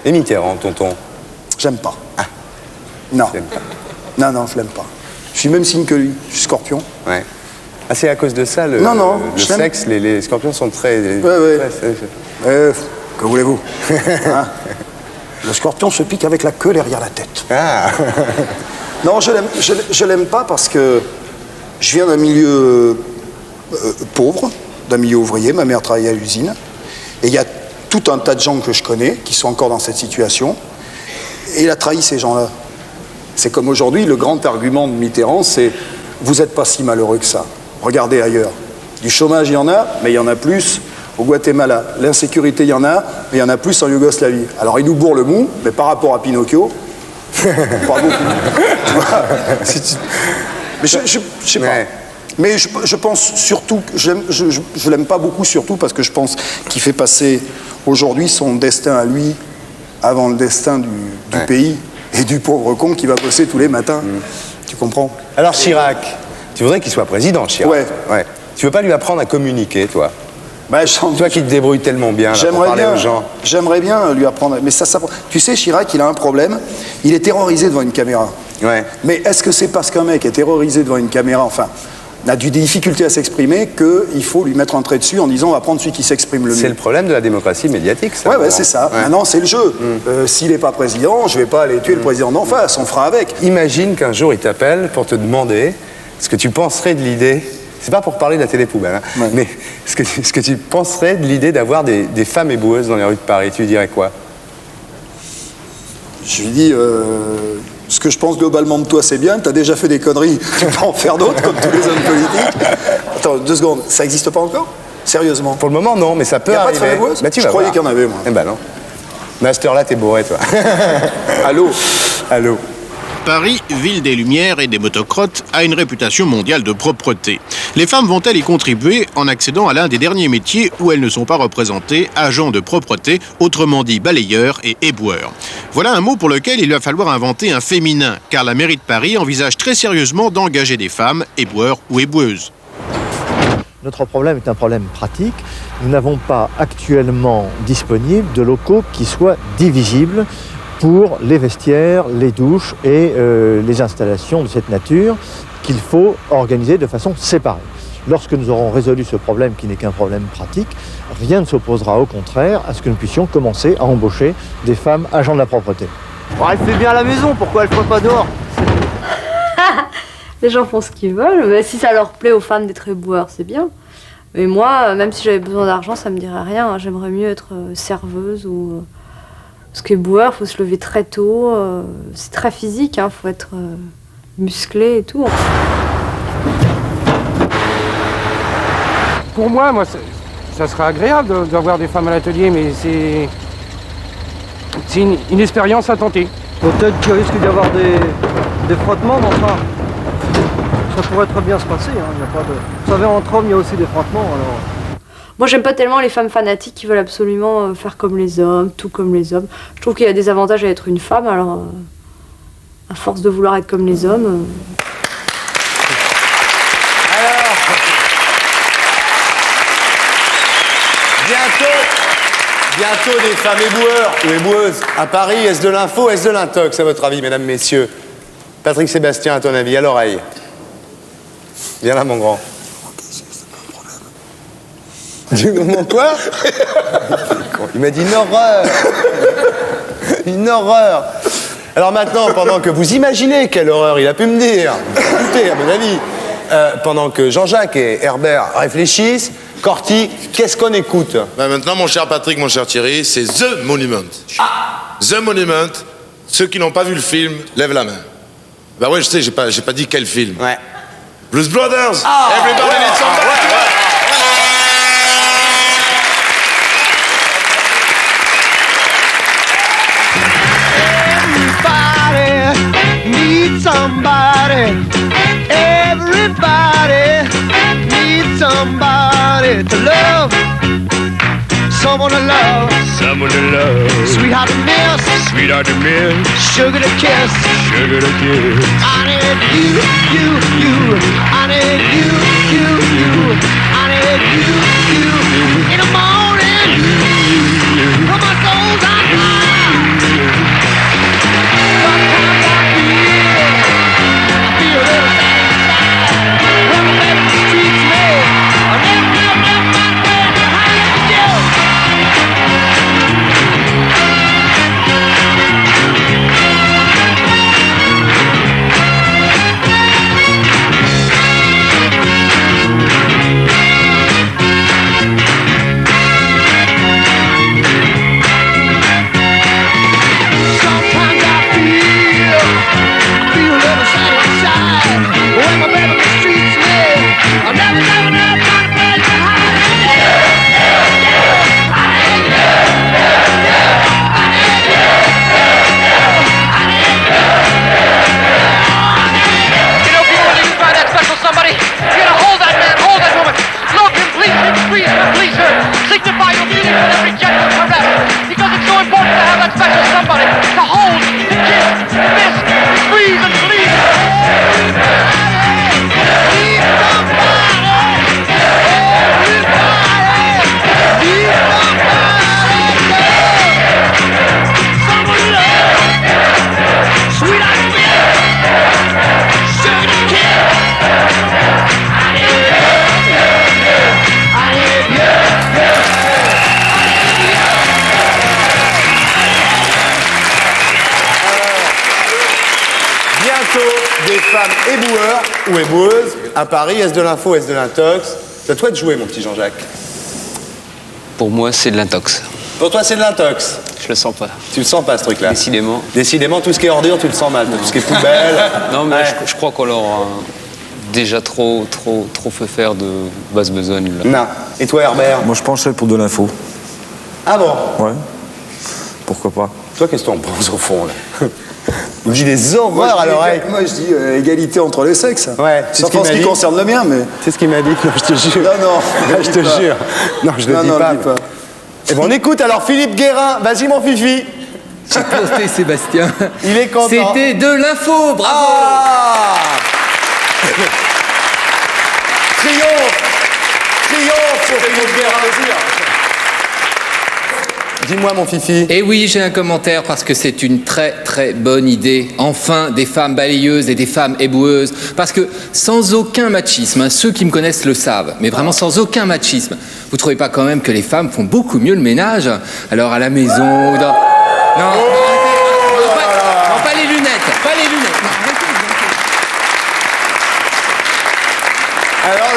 Et Mitterrand, tonton? J'aime pas. Non. Non, je l'aime pas. Je suis même signe que lui. Je suis Scorpion. Ouais. Ah, c'est à cause de ça, le sexe, les scorpions sont très... Que voulez-vous hein? Le scorpion se pique avec la queue derrière la tête. Ah. Non, je l'aime pas parce que je viens d'un milieu pauvre, d'un milieu ouvrier. Ma mère travaillait à l'usine. Et il y a tout un tas de gens que je connais qui sont encore dans cette situation. Et il a trahi ces gens-là. C'est comme aujourd'hui, le grand argument de Mitterrand, c'est « vous n'êtes pas si malheureux que ça. Regardez ailleurs. Du chômage, il y en a, mais il y en a plus au Guatemala. L'insécurité, il y en a, mais il y en a plus en Yougoslavie. Alors il nous bourre le mou, mais par rapport à Pinocchio, pas beaucoup. Mais je sais pas. Mais je pense surtout, je l'aime pas beaucoup surtout parce que je pense qu'il fait passer aujourd'hui son destin à lui avant le destin du pays et du pauvre con qui va bosser tous les matins. Tu comprends? Alors Chirac, tu voudrais qu'il soit président, Chirac? Ouais. Tu veux pas lui apprendre à communiquer, toi? Toi qui te débrouilles tellement bien là, pour parler aux gens. J'aimerais bien lui apprendre. Mais ça, tu sais, Chirac, il a un problème. Il est terrorisé devant une caméra. Ouais. Mais est-ce que c'est parce qu'un mec est terrorisé devant une caméra, enfin, a des difficultés à s'exprimer, qu'il faut lui mettre un trait dessus en disant on va prendre celui qui s'exprime le mieux? C'est le problème de la démocratie médiatique, ça. Ouais, c'est ça. Ouais. Maintenant, c'est le jeu. S'il n'est pas président, je ne vais pas aller tuer le président d'en face. On fera avec. Imagine qu'un jour, il t'appelle pour te demander ce que tu penserais de l'idée. C'est pas pour parler de la télé-poubelle, hein, mais ce que tu penserais de l'idée d'avoir des femmes éboueuses dans les rues de Paris, tu lui dirais quoi? Je lui dis, ce que je pense globalement de toi, c'est bien, t'as déjà fait des conneries, tu peux en faire d'autres, comme tous les hommes politiques. Attends, 2 secondes, ça n'existe pas encore? Sérieusement? Pour le moment, non, mais ça peut arriver. Y a pas de femmes éboueuses? Tu je croyais qu'il y en avait, moi. Eh ben non. Mais à cette heure-là, t'es bourré, toi. Allô? Paris, ville des lumières et des motocrottes, a une réputation mondiale de propreté. Les femmes vont-elles y contribuer en accédant à l'un des derniers métiers où elles ne sont pas représentées, agents de propreté, autrement dit balayeurs et éboueurs? Voilà un mot pour lequel il va falloir inventer un féminin, car la mairie de Paris envisage très sérieusement d'engager des femmes, éboueurs ou éboueuses. Notre problème est un problème pratique. Nous n'avons pas actuellement disponible de locaux qui soient divisibles pour les vestiaires, les douches et les installations de cette nature qu'il faut organiser de façon séparée. Lorsque nous aurons résolu ce problème qui n'est qu'un problème pratique, rien ne s'opposera au contraire à ce que nous puissions commencer à embaucher des femmes agents de la propreté. Bon, elle fait bien à la maison, pourquoi elle ne ferait pas dehors? Les gens font ce qu'ils veulent, mais si ça leur plaît aux femmes d'être éboueurs, c'est bien. Mais moi, même si j'avais besoin d'argent, ça me dirait rien. J'aimerais mieux être serveuse ou... Parce qu'éboueur, il faut se lever très tôt, c'est très physique, il faut être musclé et tout. Pour moi, ça serait agréable d'avoir des femmes à l'atelier, mais c'est une expérience à tenter. Peut-être qu'il risque d'y avoir des frottements, mais enfin, ça pourrait très bien se passer. Hein, y a pas de... Vous savez, entre hommes, il y a aussi des frottements, alors... Moi, j'aime pas tellement les femmes fanatiques qui veulent absolument faire comme les hommes, tout comme les hommes. Je trouve qu'il y a des avantages à être une femme, alors à force de vouloir être comme les hommes... Alors, bientôt des femmes éboueurs ou éboueuses à Paris. Est-ce de l'info, est-ce de l'intox, à votre avis, mesdames, messieurs? Patrick Sébastien, à ton avis, à l'oreille. Viens là, mon grand. Mon quoi? Il m'a dit une horreur. Une horreur. Alors maintenant, pendant que vous imaginez quelle horreur il a pu me dire, écoutez, à mon avis, pendant que Jean-Jacques et Herbert réfléchissent, Corti, qu'est-ce qu'on écoute? Maintenant, mon cher Patrick, mon cher Thierry, c'est The Monument. The Monument. Ceux qui n'ont pas vu le film, lèvent la main. Bah ouais, je sais, j'ai pas dit quel film. Ouais. Blues Brothers. Everybody needs somebody. Somebody, everybody needs somebody to love, someone to love, someone to love. Sweetheart to miss, sweetheart to miss, sugar to kiss, sugar to kiss. I need you, I need you, I need you in the morning when my soul's on fire. Sometimes I feel a little sad inside when my baby streets ou éboueuse, à Paris, est-ce de l'info, est-ce de l'intox? C'est à toi de jouer, mon petit Jean-Jacques. Pour moi, c'est de l'intox. Pour toi, c'est de l'intox? Je le sens pas. Tu le sens pas, ce truc-là? Décidément. Décidément, tout ce qui est ordure, tu le sens mal. Tout ce qui est poubelle. Non, mais je crois qu'on leur a déjà trop fait faire de basse besogne. Là. Non. Et toi, Herbert? Moi, je pencherais pour de l'info. Ah bon? Ouais. Pourquoi pas? Toi, qu'est-ce que t'en penses au fond, là? On dit des horreurs à l'oreille. Moi, je dis égalité entre les sexes. Ouais. Sauf en ce qui concerne le mien, mais... C'est ce qu'il m'a dit. Non, je te jure. Non, je te jure. Non, je le dis pas. Eh ben, on écoute alors Philippe Guérin. Vas-y, mon fifi. J'ai posté Sébastien. Il est content. C'était de l'info, bravo. Ah Triomphe pour Philippe Guérin. Dis-moi, mon fifi. Et oui, j'ai un commentaire parce que c'est une très très bonne idée. Enfin, des femmes balayeuses et des femmes éboueuses. Parce que sans aucun machisme, ceux qui me connaissent le savent, mais vraiment sans aucun machisme, vous trouvez pas quand même que les femmes font beaucoup mieux le ménage? Alors à la maison ou dans... Non, pas les lunettes, pas les lunettes. Alors,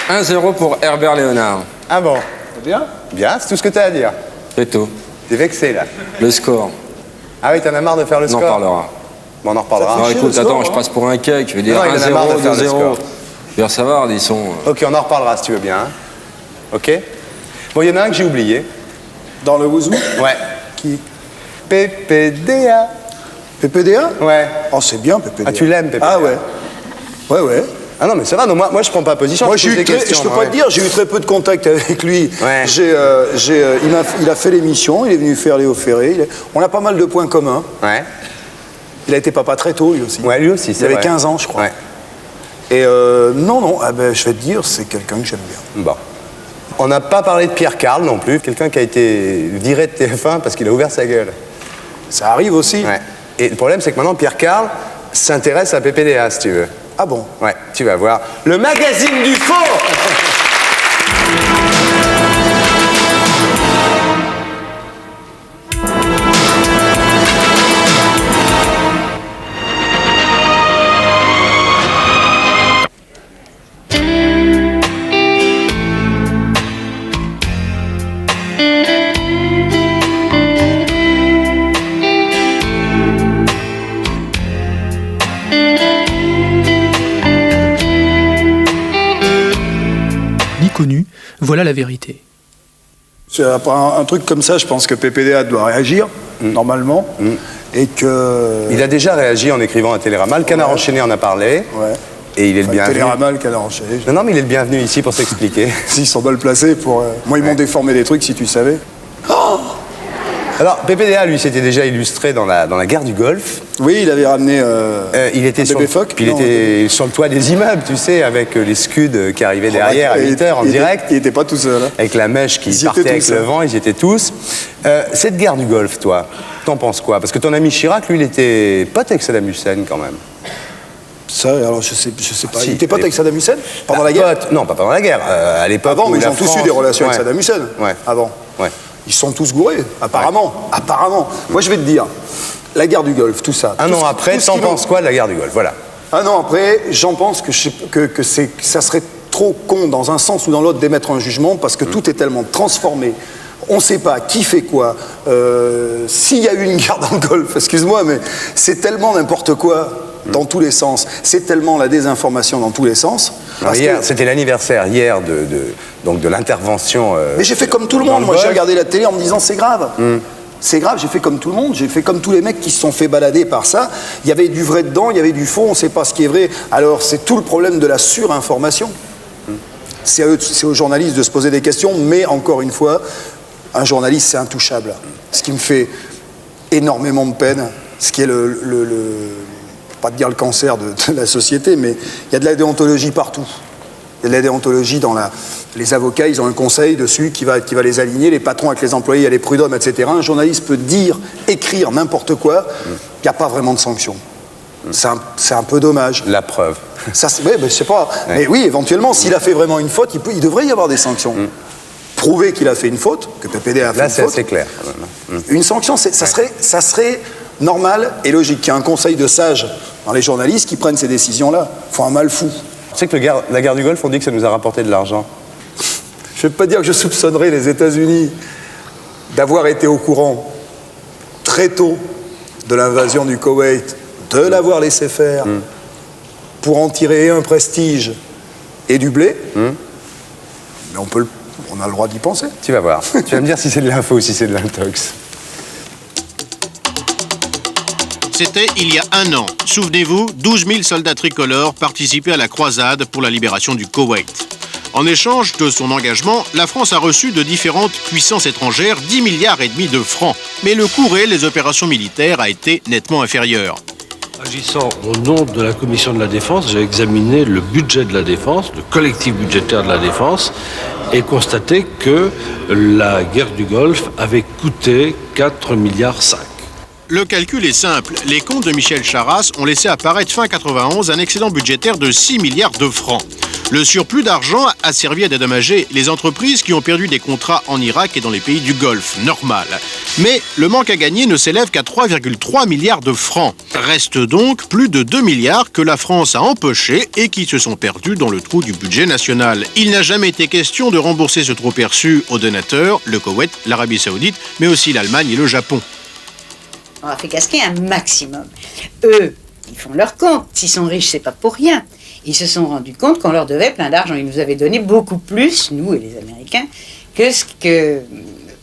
Lolo? 1-0 pour Herbert Léonard. Ah bon? C'est bien? Bien, c'est tout ce que t'as à dire. C'est tout. T'es vexé, là. Le score. Ah oui, t'en as marre de faire le score? On en parlera. Bon, on en reparlera. Non, écoute, attends, je passe pour un cake. Je vais dire 1-0, 2-0. Vers Savard, ils sont... Ok, on en reparlera si tu veux bien. Hein. Ok? Bon, il y en a un que j'ai oublié. Dans le Wouzou? Ouais. Qui? PPDA. PPDA? Ouais. Oh, c'est bien, PPDA. Ah, tu l'aimes, PPDA? Ah ouais. Ouais. Ah non, mais ça va, non, moi je prends pas position. Moi, je peux pas te dire, j'ai eu très peu de contact avec lui. Ouais. Il a fait l'émission, il est venu faire Léo Ferré. On a pas mal de points communs. Ouais. Il a été papa très tôt, lui aussi. Ouais, lui aussi, c'est vrai. Il avait 15 ans, je crois. Ouais. Et non, je vais te dire, c'est quelqu'un que j'aime bien. Bon. On n'a pas parlé de Pierre Carl non plus, quelqu'un qui a été viré de TF1 parce qu'il a ouvert sa gueule. Ça arrive aussi. Ouais. Et le problème, c'est que maintenant, Pierre Carl s'intéresse à PPDA, si tu veux. Ah bon? Ouais, tu vas voir. Le magazine du faux. Connu, voilà la vérité. C'est un truc comme ça, je pense que PPDA doit réagir, normalement, et que... Il a déjà réagi en écrivant à Télérama. Le Canard Enchaîné en a parlé. Ouais. Et il est le bienvenu. Télérama, le Canard Enchaîné. Non, mais il est le bienvenu ici pour s'expliquer. Ils sont mal placés pour... Moi, ils m'ont déformé des trucs, si tu savais. Oh! Alors, PPDA, lui, s'était déjà illustré dans la guerre du Golfe. Oui, il avait ramené il était sur, puis il était sur le toit des immeubles, tu sais, avec les scuds qui arrivaient derrière à 8h en direct. Il n'était pas tout seul. Hein. Avec la mèche qui partait avec le vent, ils y étaient tous. Cette guerre du Golfe, toi, t'en penses quoi? Parce que ton ami Chirac, lui, il était pote avec Saddam Hussein quand même. Ça, alors je sais pas. Il était pote avec Saddam Hussein pendant la guerre? Non, pas pendant la guerre. À l'époque. Avant, mais ils ont tous eu des relations avec Saddam Hussein. Ouais. Avant. Ouais. Ils sont tous gourés, apparemment. Ouais. Apparemment. Moi, je vais te dire, la guerre du Golfe, tout ça. Un an après, t'en penses quoi de la guerre du Golfe? Voilà. Un an après, j'en pense que ça serait trop con, dans un sens ou dans l'autre, d'émettre un jugement, parce que tout est tellement transformé. On ne sait pas qui fait quoi. S'il y a eu une guerre dans le Golfe, excuse-moi, mais c'est tellement n'importe quoi dans tous les sens. C'est tellement la désinformation dans tous les sens. Hier, c'était l'anniversaire hier de l'intervention. Mais j'ai fait comme tout le monde. Moi, j'ai regardé la télé en me disant c'est grave. C'est grave, j'ai fait comme tout le monde, j'ai fait comme tous les mecs qui se sont fait balader par ça. Il y avait du vrai dedans, il y avait du faux, on ne sait pas ce qui est vrai. Alors c'est tout le problème de la surinformation. C'est aux journalistes de se poser des questions, mais encore une fois, un journaliste c'est intouchable. Ce qui me fait énormément de peine, ce qui est pas de dire le cancer de la société, mais il y a de la déontologie partout. Il y a de la déontologie dans les avocats, ils ont un conseil dessus qui va les aligner, les patrons avec les employés, il y a les prud'hommes, etc. Un journaliste peut dire, écrire n'importe quoi, il n'y a pas vraiment de sanction. C'est un peu dommage. La preuve. Oui, je sais pas. Ouais. Mais oui, éventuellement, s'il a fait vraiment une faute, il devrait y avoir des sanctions. Prouver qu'il a fait une faute, que PPD a fait une faute. Là, c'est assez clair. Une sanction, ça serait normal et logique. Qu'il y a un conseil de sages dans les journalistes qui prennent ces décisions-là. Ils font un mal fou. Tu sais que la guerre du Golfe, on dit que ça nous a rapporté de l'argent. Je ne vais pas dire que je soupçonnerais les États-Unis d'avoir été au courant très tôt de l'invasion du Koweït, de l'avoir laissé faire pour en tirer un prestige et du blé. Mais on a le droit d'y penser. Tu vas voir. Tu vas me dire si c'est de l'info ou si c'est de l'intox. C'était il y a un an. Souvenez-vous, 12 000 soldats tricolores participaient à la croisade pour la libération du Koweït. En échange de son engagement, la France a reçu de différentes puissances étrangères 10 milliards et demi de francs. Mais le coût réel des opérations militaires a été nettement inférieur. Agissant au nom de la Commission de la Défense, j'ai examiné le budget de la Défense, le collectif budgétaire de la Défense, et constaté que la guerre du Golfe avait coûté 4,5 milliards. Le calcul est simple. Les comptes de Michel Charasse ont laissé apparaître fin 91 un excédent budgétaire de 6 milliards de francs. Le surplus d'argent a servi à dédommager les entreprises qui ont perdu des contrats en Irak et dans les pays du Golfe, normal. Mais le manque à gagner ne s'élève qu'à 3,3 milliards de francs. Reste donc plus de 2 milliards que la France a empochés et qui se sont perdus dans le trou du budget national. Il n'a jamais été question de rembourser ce trop perçu aux donateurs, le Koweït, l'Arabie Saoudite, mais aussi l'Allemagne et le Japon. On a fait casquer un maximum. Eux, ils font leur compte. S'ils sont riches, c'est pas pour rien. Ils se sont rendus compte qu'on leur devait plein d'argent. Ils nous avaient donné beaucoup plus, nous et les Américains, que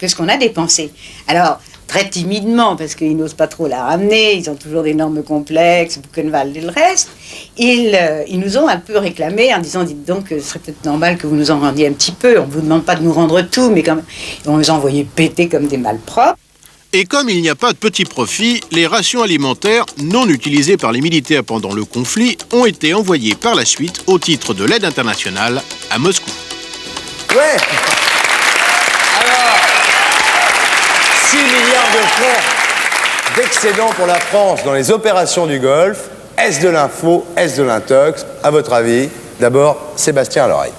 ce qu'on a dépensé. Alors, très timidement, parce qu'ils n'osent pas trop la ramener, ils ont toujours des normes complexes, Buchenwald et le reste, ils nous ont un peu réclamé en disant, dites donc, ce serait peut-être normal que vous nous en rendiez un petit peu. On ne vous demande pas de nous rendre tout, mais quand même, on les a envoyés péter comme des malpropres. Et comme il n'y a pas de petit profit, les rations alimentaires non utilisées par les militaires pendant le conflit ont été envoyées par la suite au titre de l'aide internationale à Moscou. Ouais. Alors, 6 milliards de francs d'excédent pour la France dans les opérations du Golfe. Est-ce de l'info? Est-ce de l'intox? À votre avis, d'abord, Sébastien à l'oreille.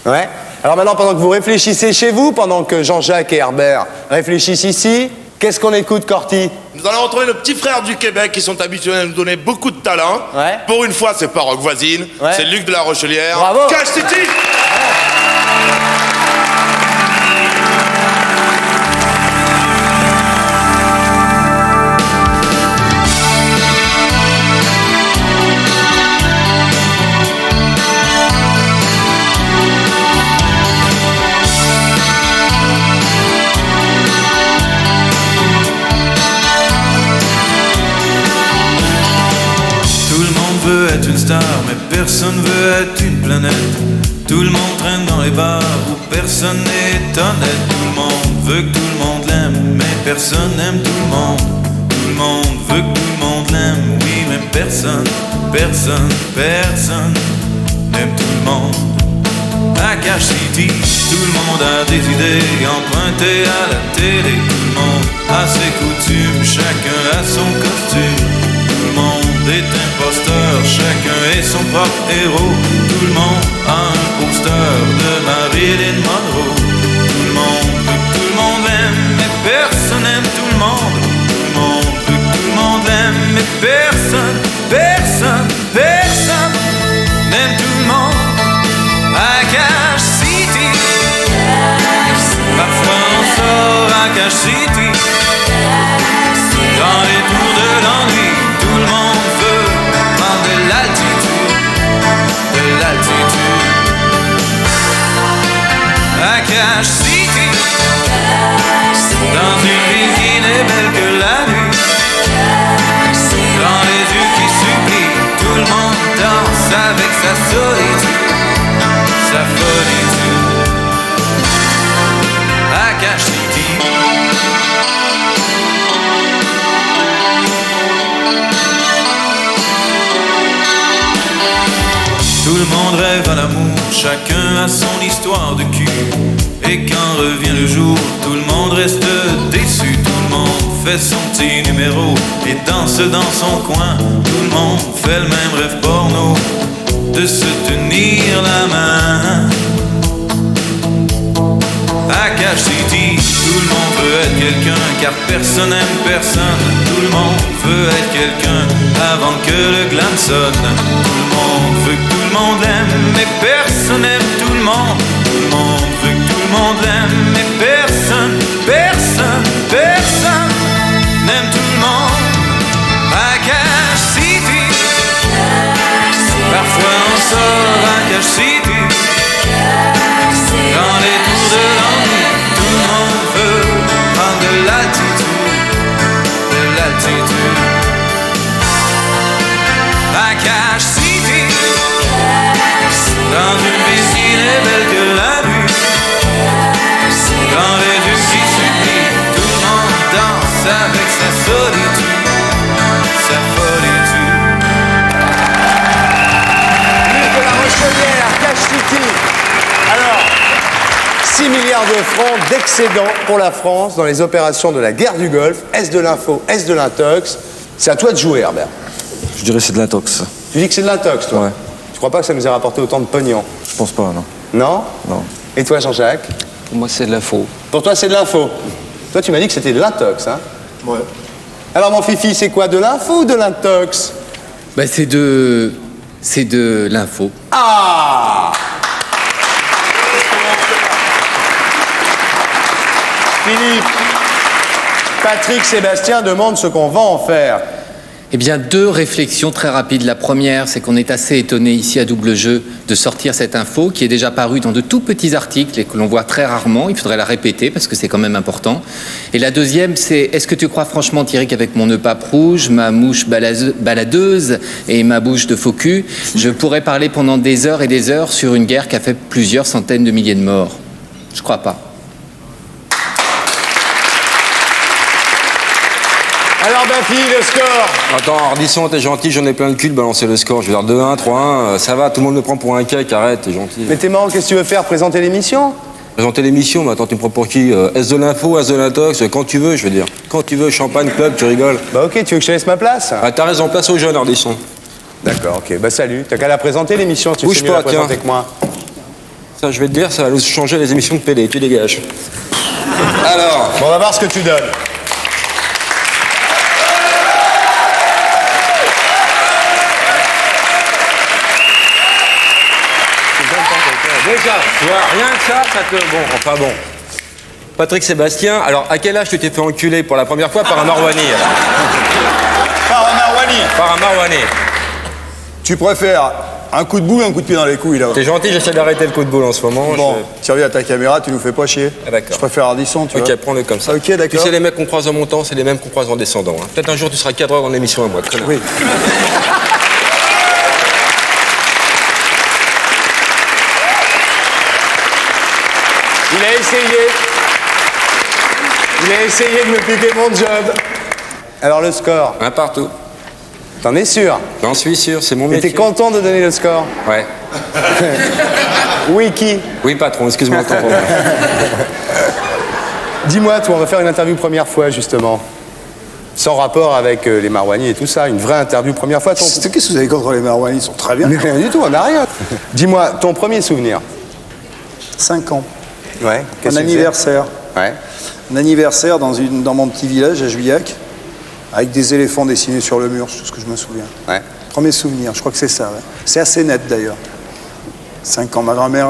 Ouais. Alors maintenant, pendant que vous réfléchissez chez vous, pendant que Jean-Jacques et Herbert réfléchissent ici, qu'est-ce qu'on écoute, Corty? Nous allons retrouver nos petits frères du Québec qui sont habitués à nous donner beaucoup de talent. Ouais. Pour une fois, c'est pas Rock Voisine, c'est Luc de la Rochelière. Bravo. Cash City. Être une star, mais personne veut être une planète. Tout le monde traîne dans les bars où personne n'est honnête. Tout le monde veut que tout le monde l'aime, mais personne n'aime tout le monde. Tout le monde veut que tout le monde l'aime, oui, mais personne n'aime tout le monde. À Cash City, tout le monde a des idées empruntées à la télé. Tout le monde a ses coutumes, chacun a son costume. Tout le monde est imposteur, chacun est son propre héros. Tout le monde a un poster de Marilyn Monroe. Tout le monde veut que tout le monde aime, mais personne n'aime tout le monde. Tout le monde veut que tout le monde aime, mais personne n'aime tout le monde. À Cash City, parfois on sort à Cash City. Dans les tours de l'ennui, tout le monde veut prendre de l'altitude. À Cash City, dans une ville qui n'est belle que la nuit. Dans les yeux qui supplient, tout le monde danse avec sa solitude, sa solitude. À Cash City. Tout le monde rêve à l'amour, chacun a son histoire de cul. Et quand revient le jour, tout le monde reste déçu. Tout le monde fait son petit numéro et danse dans son coin. Tout le monde fait le même rêve porno, de se tenir la main. À Cash City, tout le monde veut être quelqu'un, car personne n'aime personne. Tout le monde veut être quelqu'un avant que le glam sonne. Tout le monde veut que tout le monde l'aime, mais personne n'aime tout le monde. Tout le monde veut que tout le monde l'aime, mais personne n'aime tout le monde. À Cache City, parfois on sort à Cache City. Dans les tours de l'ennui, tout le monde veut prendre de l'altitude, à Cache City, dans une piscine est belle que la nuit, dans les yeux qui supplient, tout le monde danse avec sa solitude, sa folitude. Nicolas Rochelière, Cache City. Alors, 6 milliards de francs d'excédent pour la France dans les opérations de la guerre du Golfe. Est-ce de l'info, est-ce de l'intox? C'est à toi de jouer, Herbert. Je dirais que c'est de l'intox. Tu dis que c'est de l'intox, toi? Ouais. Tu crois pas que ça nous ait rapporté autant de pognon? Je pense pas, non. Non? Non. Et toi, Jean-Jacques? Pour moi, c'est de l'info. Pour toi, c'est de l'info. Toi, tu m'as dit que c'était de l'intox, hein? Ouais. Alors, mon fifi, c'est quoi, de l'info ou de l'intox? Bah, c'est de l'info. Ah! Philippe, Patrick Sébastien demande ce qu'on va en faire. Eh bien, 2 réflexions très rapides. La première, c'est qu'on est assez étonné ici à Double Jeu de sortir cette info qui est déjà parue dans de tout petits articles et que l'on voit très rarement. Il faudrait la répéter parce que c'est quand même important. Et la deuxième, c'est est-ce que tu crois franchement, Thierry, qu'avec mon nœud pape rouge, ma mouche baladeuse et ma bouche de faux cul, je pourrais parler pendant des heures et des heures sur une guerre qui a fait plusieurs centaines de milliers de morts? Je crois pas. Alors, Bafi, le score? Attends, Ardisson, t'es gentil, j'en ai plein le cul de balancer le score. Je veux dire 2-1, 3-1, ça va, tout le monde me prend pour un cake, arrête, t'es gentil. Mais t'es marrant, qu'est-ce que tu veux faire? Présenter l'émission? Présenter l'émission, mais attends, tu me prends pour qui? Est-ce de l'info, est-ce de l'intox? Quand tu veux, je veux dire. Quand tu veux, champagne, club, tu rigoles. Bah ok, tu veux que je te laisse ma place? Ah, t'as raison, place aux jeunes, Ardisson. D'accord, ok, bah salut. T'as qu'à la présenter l'émission, tu sais mieux la présenter que moi. Ça, je vais te dire, ça va nous changer les émissions de télé, tu dégages. Alors, bon, on va voir ce que tu donnes. Déjà, tu vois, rien que ça te... Bon, enfin bon. Patrick Sébastien, alors à quel âge tu t'es fait enculer pour la première fois par un Marouani? Par un Marouani. Par un Marouani. Tu préfères un coup de boule ou un coup de pied dans les couilles, là? T'es gentil, j'essaie d'arrêter le coup de boule en ce moment. Bon, tu reviens à ta caméra, tu nous fais pas chier. Ah, d'accord. Je préfère Ardisson, tu vois. Ok, prends-le comme ça. Ok, d'accord. Tu sais, les mecs qu'on croise en montant, c'est les mêmes qu'on croise en descendant. Hein. Peut-être un jour tu seras cadreur en émission à moi. Oui. Il a essayé de me piquer mon job. Alors le score? Un partout. T'en es sûr? J'en suis sûr, c'est mon métier. Et t'es content de donner le score? Ouais. Oui, qui? Oui, patron, excuse-moi. Dis-moi, toi, on va faire une interview première fois, justement. Sans rapport avec les Marouani et tout ça, une vraie interview première fois. Qu'est-ce que vous avez contre les Marouani? Ils sont très bien. Mais rien du tout, on n'a rien. Dis-moi, ton premier souvenir? 5 ans. Ouais. Un anniversaire. Ouais. Un anniversaire dans mon petit village à Juillac, avec des éléphants dessinés sur le mur, c'est tout ce que je me souviens. Ouais. Premier souvenir, je crois que c'est ça. Ouais. C'est assez net d'ailleurs. 5 ans. Ma grand-mère,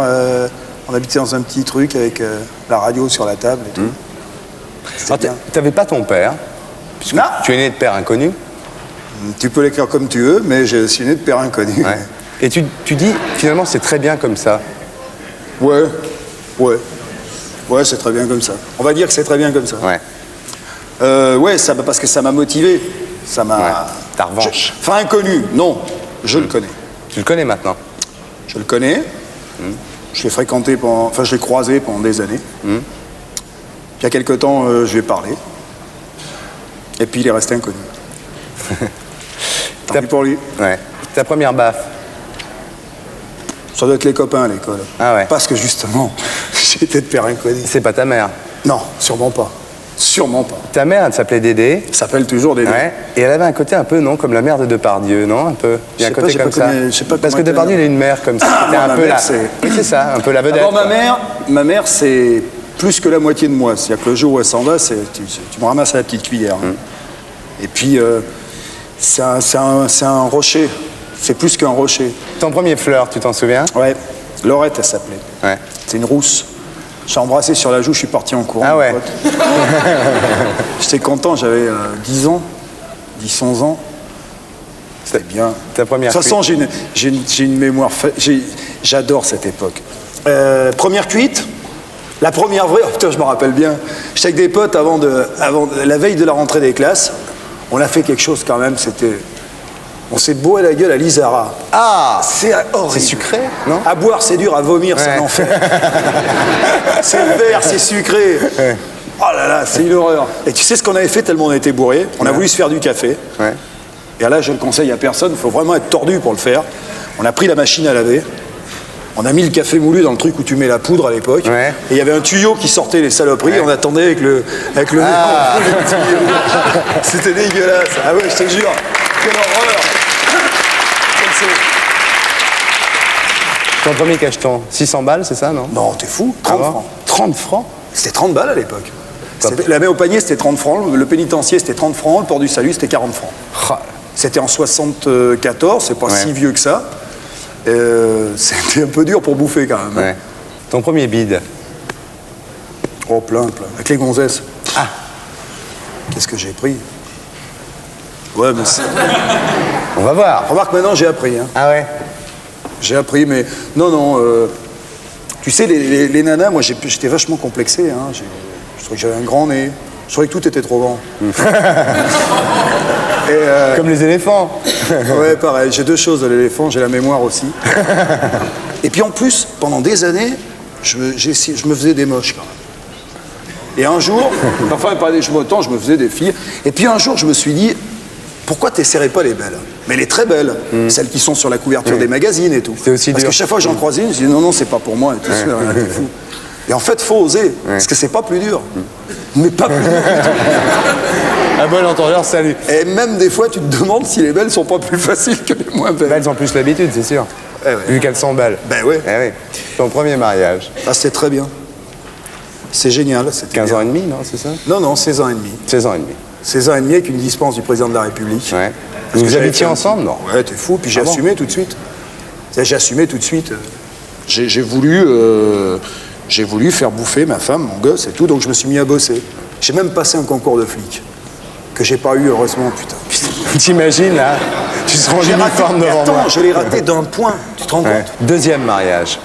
on habitait dans un petit truc avec la radio sur la table et tout. Alors, t'avais pas ton père? Non. Tu es né de père inconnu? Tu peux l'écrire comme tu veux, mais je suis né de père inconnu. Ouais. Et tu dis, finalement, c'est très bien comme ça. Ouais. Ouais, c'est très bien comme ça. On va dire que c'est très bien comme ça. Ouais. Ouais, parce que ça m'a motivé. Ça m'a... Ouais. Ta revanche. Enfin, inconnu, non. Je le connais. Tu le connais maintenant? Je le connais. Je l'ai fréquenté je l'ai croisé pendant des années. Puis il y a quelque temps, je lui ai parlé. Et puis il est resté inconnu. Tant pis pour lui. Ouais. Ta première baffe? Ça doit être les copains à l'école. Ah ouais. Parce que justement, j'étais de père inconnu. C'est pas ta mère? Non, sûrement pas. Sûrement pas. Ta mère, elle s'appelait Dédé? Elle s'appelle toujours Dédé. Ouais. Et elle avait un côté un peu, non, comme la mère de Depardieu, non? Un peu. Il y a un côté comme ça. Parce que Depardieu, il a une mère comme ça. C'était un peu la... Oui, c'est ça, un peu la vedette. Alors ma mère, c'est plus que la moitié de moi. C'est-à-dire que le jour où elle s'en va, tu me ramasses à la petite cuillère. Hein. Et puis, c'est un rocher. C'est plus qu'un rocher. Ton premier fleur, tu t'en souviens? Ouais. Laurette, elle s'appelait. Ouais. C'est une rousse. J'ai embrassé sur la joue, je suis parti en courant. Ah ouais. J'étais content, j'avais 10 ans, 10-11 ans. C'était bien. Ta première De toute façon, j'ai une mémoire... J'adore cette époque. Première cuite, la première vraie... Oh putain, je me rappelle bien. J'étais avec des potes avant la veille de la rentrée des classes. On a fait quelque chose quand même, c'était... On s'est bourré la gueule à l'Isara. Ah! C'est horrible. C'est sucré, non? À boire, c'est dur, à vomir, c'est un enfer. C'est vert, c'est sucré. Ouais. Oh là là, c'est une horreur. Et tu sais ce qu'on avait fait tellement on était bourré? On a voulu se faire du café. Ouais. Et là, je le conseille à personne, il faut vraiment être tordu pour le faire. On a pris la machine à laver. On a mis le café moulu dans le truc où tu mets la poudre à l'époque. Ouais. Et il y avait un tuyau qui sortait les saloperies. Ouais. On attendait avec le ah. C'était dégueulasse. Ah ouais, je te jure. Quelle horreur. Ton premier cacheton, 600 balles, c'est ça, non? Non, t'es fou, 30 francs. 30 francs? C'était 30 balles à l'époque. La main au panier, c'était 30 francs. Le pénitencier, c'était 30 francs. Le port du salut, c'était 40 francs. C'était en 74, c'est pas si vieux que ça. C'était un peu dur pour bouffer quand même. Ouais. Ton premier bide? Oh, plein. Avec les gonzesses. Ah! Qu'est-ce que j'ai pris? Ouais, mais c'est... On va voir. Remarque, maintenant, j'ai appris. Hein. Ah ouais? J'ai appris, mais... Non, tu sais, les nanas, moi, j'étais vachement complexé. Hein. Je trouvais que j'avais un grand nez. Je trouvais que tout était trop grand. Comme les éléphants. Ouais, pareil. J'ai deux choses de l'éléphant. J'ai la mémoire aussi. Et puis, en plus, pendant des années, je me faisais des moches, quand même. Et un jour... Enfin, pas des cheveux autant, je me faisais des filles. Et puis, un jour, je me suis dit... Pourquoi t'essaierais pas les belles? Mais les très belles, celles qui sont sur la couverture des magazines et tout. C'est aussi parce dur. que chaque fois que j'en croisais une, je dis non, c'est pas pour moi. Et tout ça, t'es fou. Et en fait, faut oser, parce que c'est pas plus dur. Mais pas plus dur du tout. Un bon entendeur, salut. Et même des fois, tu te demandes si les belles sont pas plus faciles que les moins belles. Bah, elles ont plus l'habitude, c'est sûr. Vu qu'elles sont belles. Ben ouais. Ton premier mariage? Ah, c'était très bien. C'est génial. 15 ans et demi, non, c'est ça? Non, 16 ans et demi. 16 ans et demi. 16 ans et demi avec une dispense du président de la République. Ouais. Vous habitiez ensemble, non? Ouais, t'es fou. Puis j'ai assumé tout de suite. J'ai assumé tout de suite. J'ai voulu faire bouffer ma femme, mon gosse et tout, donc je me suis mis à bosser. J'ai même passé un concours de flic. Que j'ai pas eu, heureusement, putain. T'imagines, là? Tu seras en uniforme devant moi. Attends, je l'ai raté d'un point. Tu te rends compte? Deuxième mariage.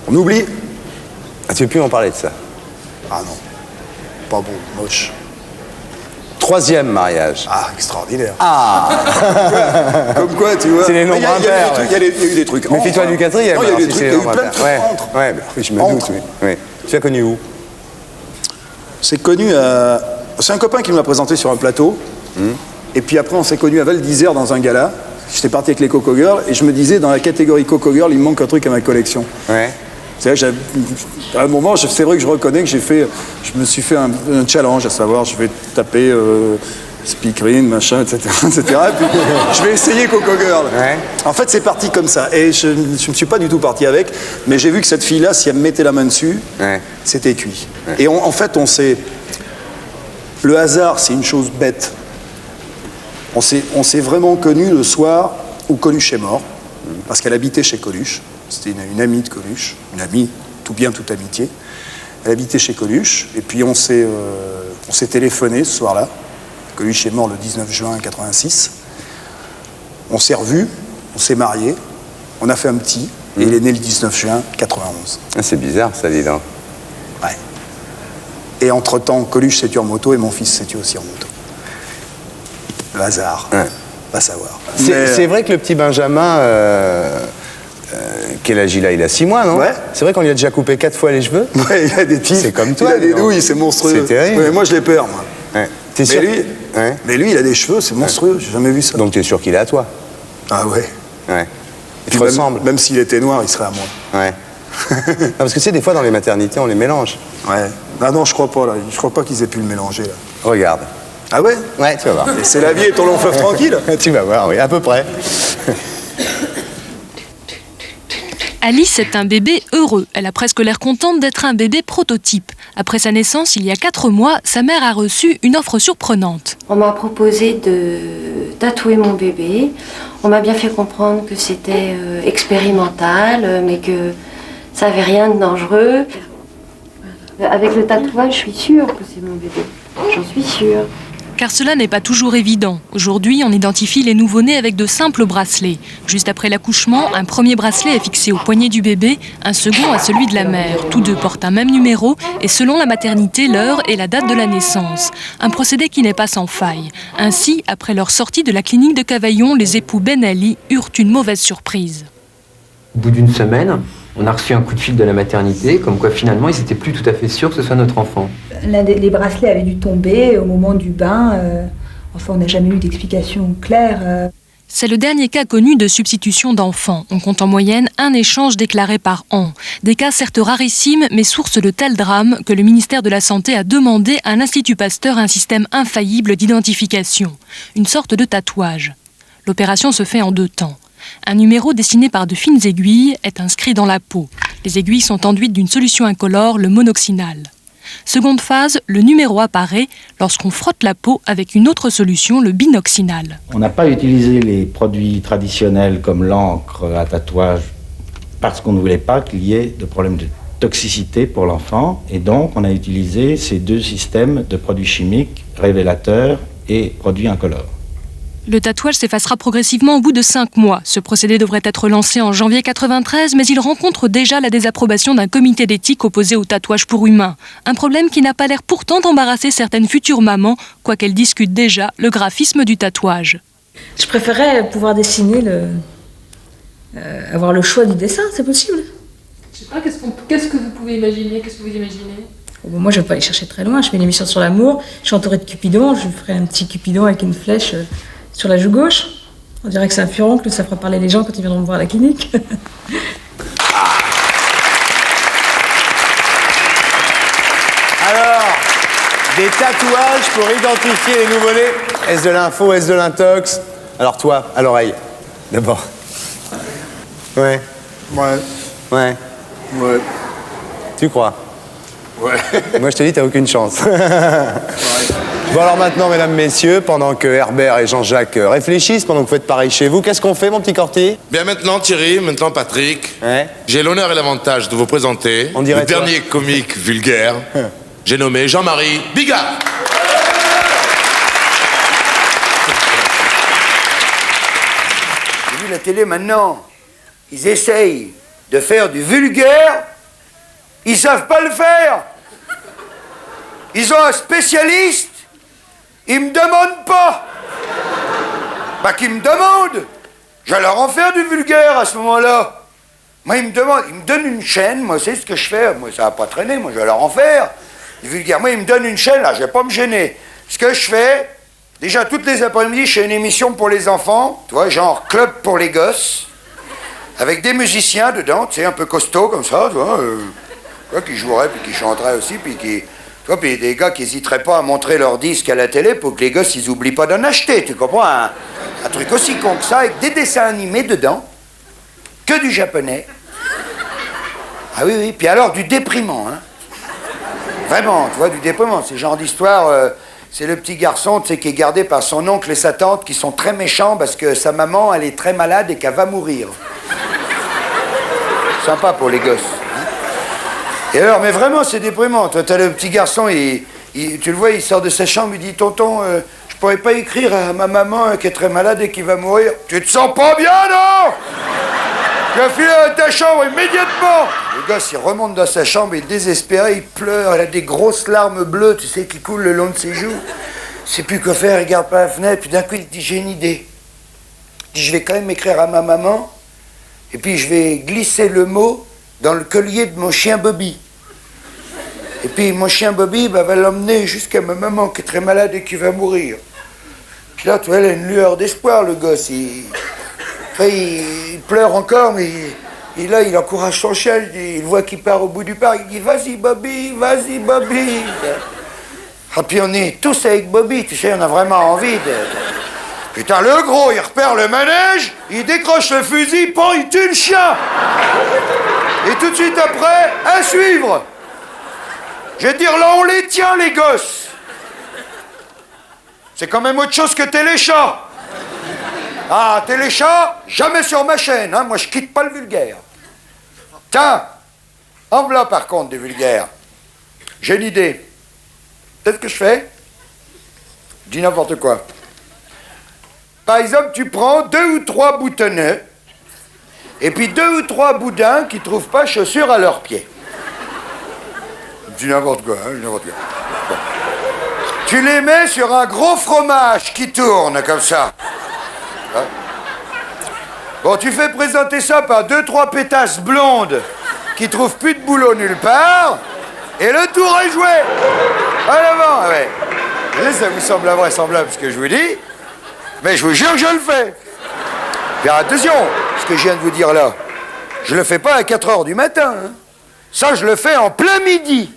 On oublie? Ah, tu veux plus en parler de ça? Ah non. Pas bon, moche. Troisième mariage. Ah, extraordinaire. Ah. Comme quoi, tu vois. C'est les nombres impairs. Il y a eu des trucs. Méfie-toi du quatrième. Non, il y a eu des trucs, il y a eu plein de trucs entre. Ouais, oui, je me doute. Oui. Tu as connu où? C'est connu à... C'est un copain qui me l'a présenté sur un plateau. Et puis après, on s'est connu à Val d'Isère dans un gala. J'étais parti avec les Coco Girls et je me disais, dans la catégorie Coco Girl, il me manque un truc à ma collection. Ouais. C'est vrai, à un moment, c'est vrai que je reconnais que je me suis fait un challenge, à savoir, je vais taper speakerine, machin, etc., etc. Et puis, je vais essayer Coco Girl. Ouais. En fait, c'est parti comme ça. Et je ne suis pas du tout parti avec, mais j'ai vu que cette fille-là, si elle me mettait la main dessus, c'était cuit. Ouais. Et en fait, on s'est... Le hasard, c'est une chose bête. On s'est vraiment connus le soir où Coluche est mort, parce qu'elle habitait chez Coluche. C'était une amie de Coluche, une amie, tout bien, toute amitié. Elle habitait chez Coluche, et puis on s'est téléphoné ce soir-là. Coluche est mort le 19 juin 1986. On s'est revus, on s'est mariés, on a fait un petit, et il est né le 19 juin 1991. Ah, c'est bizarre, ça, dis donc. Ouais. Et entre-temps, Coluche s'est tué en moto, et mon fils s'est tué aussi en moto. Le hasard, va savoir. C'est vrai que le petit Benjamin... quel âge il a? Il a 6 mois, non? Ouais. C'est vrai qu'on lui a déjà coupé 4 fois les cheveux? Ouais, il a des petits. C'est comme toi. Il a des douilles, c'est monstrueux. C'est terrible. Ouais, moi, je l'ai peur, moi. Ouais. T'es sûr? Mais lui, il a des cheveux, c'est monstrueux. J'ai jamais vu ça. Donc, t'es sûr qu'il est à toi? Ah ouais. Ouais. Il te ressemble. Même s'il était noir, il serait à moi. Ouais. Non, parce que tu sais, des fois, dans les maternités, on les mélange. Ouais. Ah non, je crois pas, là. Je crois pas qu'ils aient pu le mélanger, là. Regarde. Ah ouais? Ouais, tu vas voir. Et c'est la vie et ton long fleuve tranquille? Tu vas voir, oui, à peu près. Alice est un bébé heureux. Elle a presque l'air contente d'être un bébé prototype. Après sa naissance, il y a 4 mois, sa mère a reçu une offre surprenante. On m'a proposé de tatouer mon bébé. On m'a bien fait comprendre que c'était expérimental, mais que ça n'avait rien de dangereux. Avec le tatouage, je suis sûre que c'est mon bébé. J'en suis sûre. Car cela n'est pas toujours évident. Aujourd'hui, on identifie les nouveau-nés avec de simples bracelets. Juste après l'accouchement, un premier bracelet est fixé au poignet du bébé, un second à celui de la mère. Tous deux portent un même numéro et selon la maternité, l'heure et la date de la naissance. Un procédé qui n'est pas sans faille. Ainsi, après leur sortie de la clinique de Cavaillon, les époux Ben Ali eurent une mauvaise surprise. Au bout d'une semaine, on a reçu un coup de fil de la maternité, comme quoi finalement ils n'étaient plus tout à fait sûrs que ce soit notre enfant. Les bracelets avaient dû tomber au moment du bain. Enfin, on n'a jamais eu d'explication claire. C'est le dernier cas connu de substitution d'enfants. On compte en moyenne un échange déclaré par an. Des cas certes rarissimes, mais source de tels drames que le ministère de la Santé a demandé à l'Institut Pasteur un système infaillible d'identification, une sorte de tatouage. L'opération se fait en 2 temps. Un numéro dessiné par de fines aiguilles est inscrit dans la peau. Les aiguilles sont enduites d'une solution incolore, le monoxynal. Seconde phase, le numéro apparaît lorsqu'on frotte la peau avec une autre solution, le binoxynal. On n'a pas utilisé les produits traditionnels comme l'encre à tatouage parce qu'on ne voulait pas qu'il y ait de problème de toxicité pour l'enfant. Et donc, on a utilisé ces 2 systèmes de produits chimiques, révélateurs et produits incolores. Le tatouage s'effacera progressivement au bout de 5 mois. Ce procédé devrait être lancé en janvier 1993, mais il rencontre déjà la désapprobation d'un comité d'éthique opposé au tatouage pour humains. Un problème qui n'a pas l'air pourtant d'embarrasser certaines futures mamans, quoiqu'elles discutent déjà le graphisme du tatouage. Je préférais pouvoir dessiner avoir le choix du dessin, c'est possible. Je sais pas, qu'est-ce que vous pouvez imaginer? Qu'est-ce que vous imaginez? Moi, je ne vais pas aller chercher très loin. Je fais une émission sur l'amour. Je suis entourée de Cupidon. Je ferai un petit Cupidon avec une flèche sur la joue gauche. On dirait que c'est un furoncle, ça fera parler les gens quand ils viendront me voir à la clinique. Alors, des tatouages pour identifier les nouveau-nés. Est-ce de l'info, est-ce de l'intox? Alors toi, à l'oreille, d'abord. Ouais. Ouais. Ouais. Ouais. Tu crois? Ouais. Moi, je te dis, t'as aucune chance. Bon, alors maintenant, mesdames, messieurs, pendant que Herbert et Jean-Jacques réfléchissent, pendant que vous faites pareil chez vous, qu'est-ce qu'on fait, mon petit Corti? Bien maintenant, Thierry, maintenant Patrick, j'ai l'honneur et l'avantage de vous présenter le dernier comique vulgaire. J'ai nommé Jean-Marie Bigard. J'ai vu la télé maintenant. Ils essayent de faire du vulgaire. Ils savent pas le faire. Ils ont un spécialiste. Ils me demandent pas. Pas qu'ils me demandent. Je vais leur en faire du vulgaire à ce moment-là. Moi, ils me demandent, ils me donnent une chaîne, moi, c'est ce que je fais. Moi, ça va pas traîner, moi, je vais leur en faire. Du vulgaire. Moi, ils me donnent une chaîne, là, je vais pas me gêner. Ce que je fais, déjà, toutes les après-midi, je fais une émission pour les enfants, tu vois, genre club pour les gosses, avec des musiciens dedans, tu sais, un peu costauds comme ça, tu vois, qui joueraient, puis qui chanteraient aussi, puis qui... Tu vois, puis des gars qui n'hésiteraient pas à montrer leur disque à la télé pour que les gosses, ils oublient pas d'en acheter, tu comprends? Un truc aussi con que ça, avec des dessins animés dedans, que du japonais. Ah oui, oui, puis alors du déprimant, hein. Vraiment, tu vois, du déprimant. C'est le genre d'histoire, c'est le petit garçon, tu sais, qui est gardé par son oncle et sa tante, qui sont très méchants parce que sa maman, elle est très malade et qu'elle va mourir. Sympa pour les gosses. Et alors, mais vraiment, c'est déprimant. Toi, t'as le petit garçon, tu le vois, il sort de sa chambre, il dit, tonton, je pourrais pas écrire à ma maman qui est très malade et qui va mourir. Tu te sens pas bien, non? Tu vas filer à ta chambre immédiatement. Le gosse, il remonte dans sa chambre, il est désespéré, il pleure, il a des grosses larmes bleues, tu sais, qui coulent le long de ses joues. Il sait plus quoi faire, il regarde par la fenêtre, puis d'un coup, il dit, j'ai une idée. Il dit, je vais quand même écrire à ma maman, et puis je vais glisser le mot dans le collier de mon chien Bobby. Et puis mon chien Bobby va l'emmener jusqu'à ma maman qui est très malade et qui va mourir. Puis là, tu vois, il a une lueur d'espoir, le gosse. Il pleure encore, mais là, il encourage son chien. Il voit qu'il part au bout du parc. Il dit, vas-y Bobby, vas-y Bobby. Ah, puis on est tous avec Bobby, tu sais, on a vraiment envie de... Putain, le gros, il repère le manège, il décroche le fusil, pan, il tue le chien. Et tout de suite après, à suivre. Je vais dire, là, on les tient, les gosses. C'est quand même autre chose que téléchat. Ah, téléchat, jamais sur ma chaîne, hein. Moi, je quitte pas le vulgaire. Tiens, en voilà par contre du vulgaire. J'ai une idée. Qu'est-ce que je fais? Je dis n'importe quoi. Par exemple, tu prends 2 ou 3 boutonneux, et puis 2 ou 3 boudins qui trouvent pas chaussures à leurs pieds. Je dis n'importe quoi, hein, n'importe quoi. Bon. Tu les mets sur un gros fromage qui tourne comme ça. Hein? Bon, tu fais présenter ça par 2-3 pétasses blondes qui trouvent plus de boulot nulle part, et le tour est joué. À l'avant, ouais. Et ça vous semble invraisemblable ce que je vous dis, mais je vous jure que je le fais. Bien attention, ce que je viens de vous dire là, je le fais pas à 4 heures du matin. Hein. Ça, je le fais en plein midi.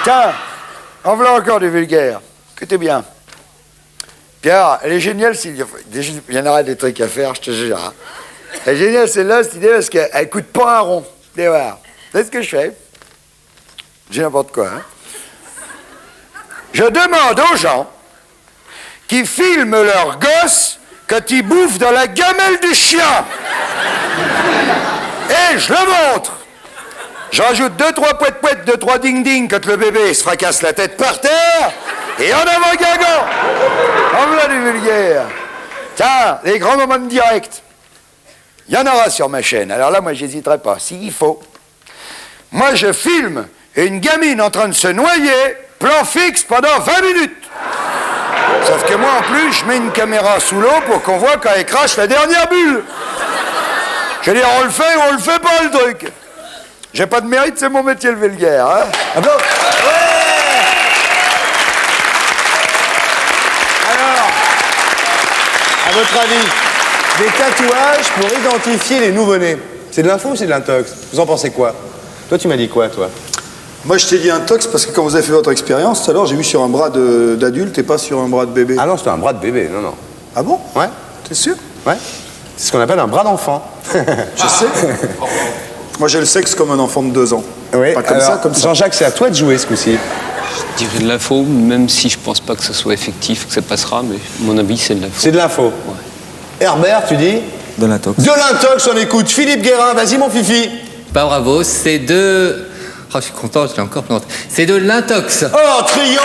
Tiens, en voilà encore du vulgaire. Écoutez bien. Pierre, elle est géniale, il y en aura des trucs à faire, je te jure. Hein. Elle est géniale celle-là, cette idée, parce qu'elle coûte pas un rond. Vous allez voir. C'est ce que je fais. J'ai n'importe quoi. Hein. Je demande aux gens qui filment leurs gosses quand ils bouffent dans la gamelle du chien. Et je le montre. Je rajoute 2-3 pouet-pouet, 2-3 ding-ding quand le bébé se fracasse la tête par terre. Et en avant gagnant. En voilà du vulgaire. Tiens, les grands moments de direct. Il y en aura sur ma chaîne. Alors là, moi, j'hésiterai pas. S'il faut. Moi, je filme une gamine en train de se noyer, plan fixe pendant 20 minutes. Sauf que moi, en plus, je mets une caméra sous l'eau pour qu'on voit quand elle crache la dernière bulle. Je veux dire, on le fait ou on le fait pas, le truc. J'ai pas de mérite, c'est mon métier, le vulgaire. Hein. Ah bon? Alors, à votre avis, des tatouages pour identifier les nouveau-nés, c'est de l'info ou c'est de l'intox? Vous en pensez quoi? Toi, tu m'as dit quoi, toi? Moi, je t'ai dit intox parce que quand vous avez fait votre expérience, tout à l'heure, j'ai vu sur un bras d'adulte et pas sur un bras de bébé. Ah non, c'était un bras de bébé, non, non. Ah bon? Ouais. T'es sûr? Ouais. C'est ce qu'on appelle un bras d'enfant. Je sais. Moi, j'ai le sexe comme un enfant de 2 ans. Oui, pas comme alors, ça, comme ça. Jean-Jacques, c'est à toi de jouer ce coup-ci. Je dirais de l'info, même si je pense pas que ce soit effectif, que ça passera, mais à mon avis, c'est de l'info. C'est de l'info. Ouais. Herbert, tu dis? De l'intox. De l'intox, on écoute. Philippe Guérin, vas-y mon fifi. Bah bravo, c'est de... Oh, je suis content, je l'ai encore planté. C'est de l'intox. Oh, triomphe!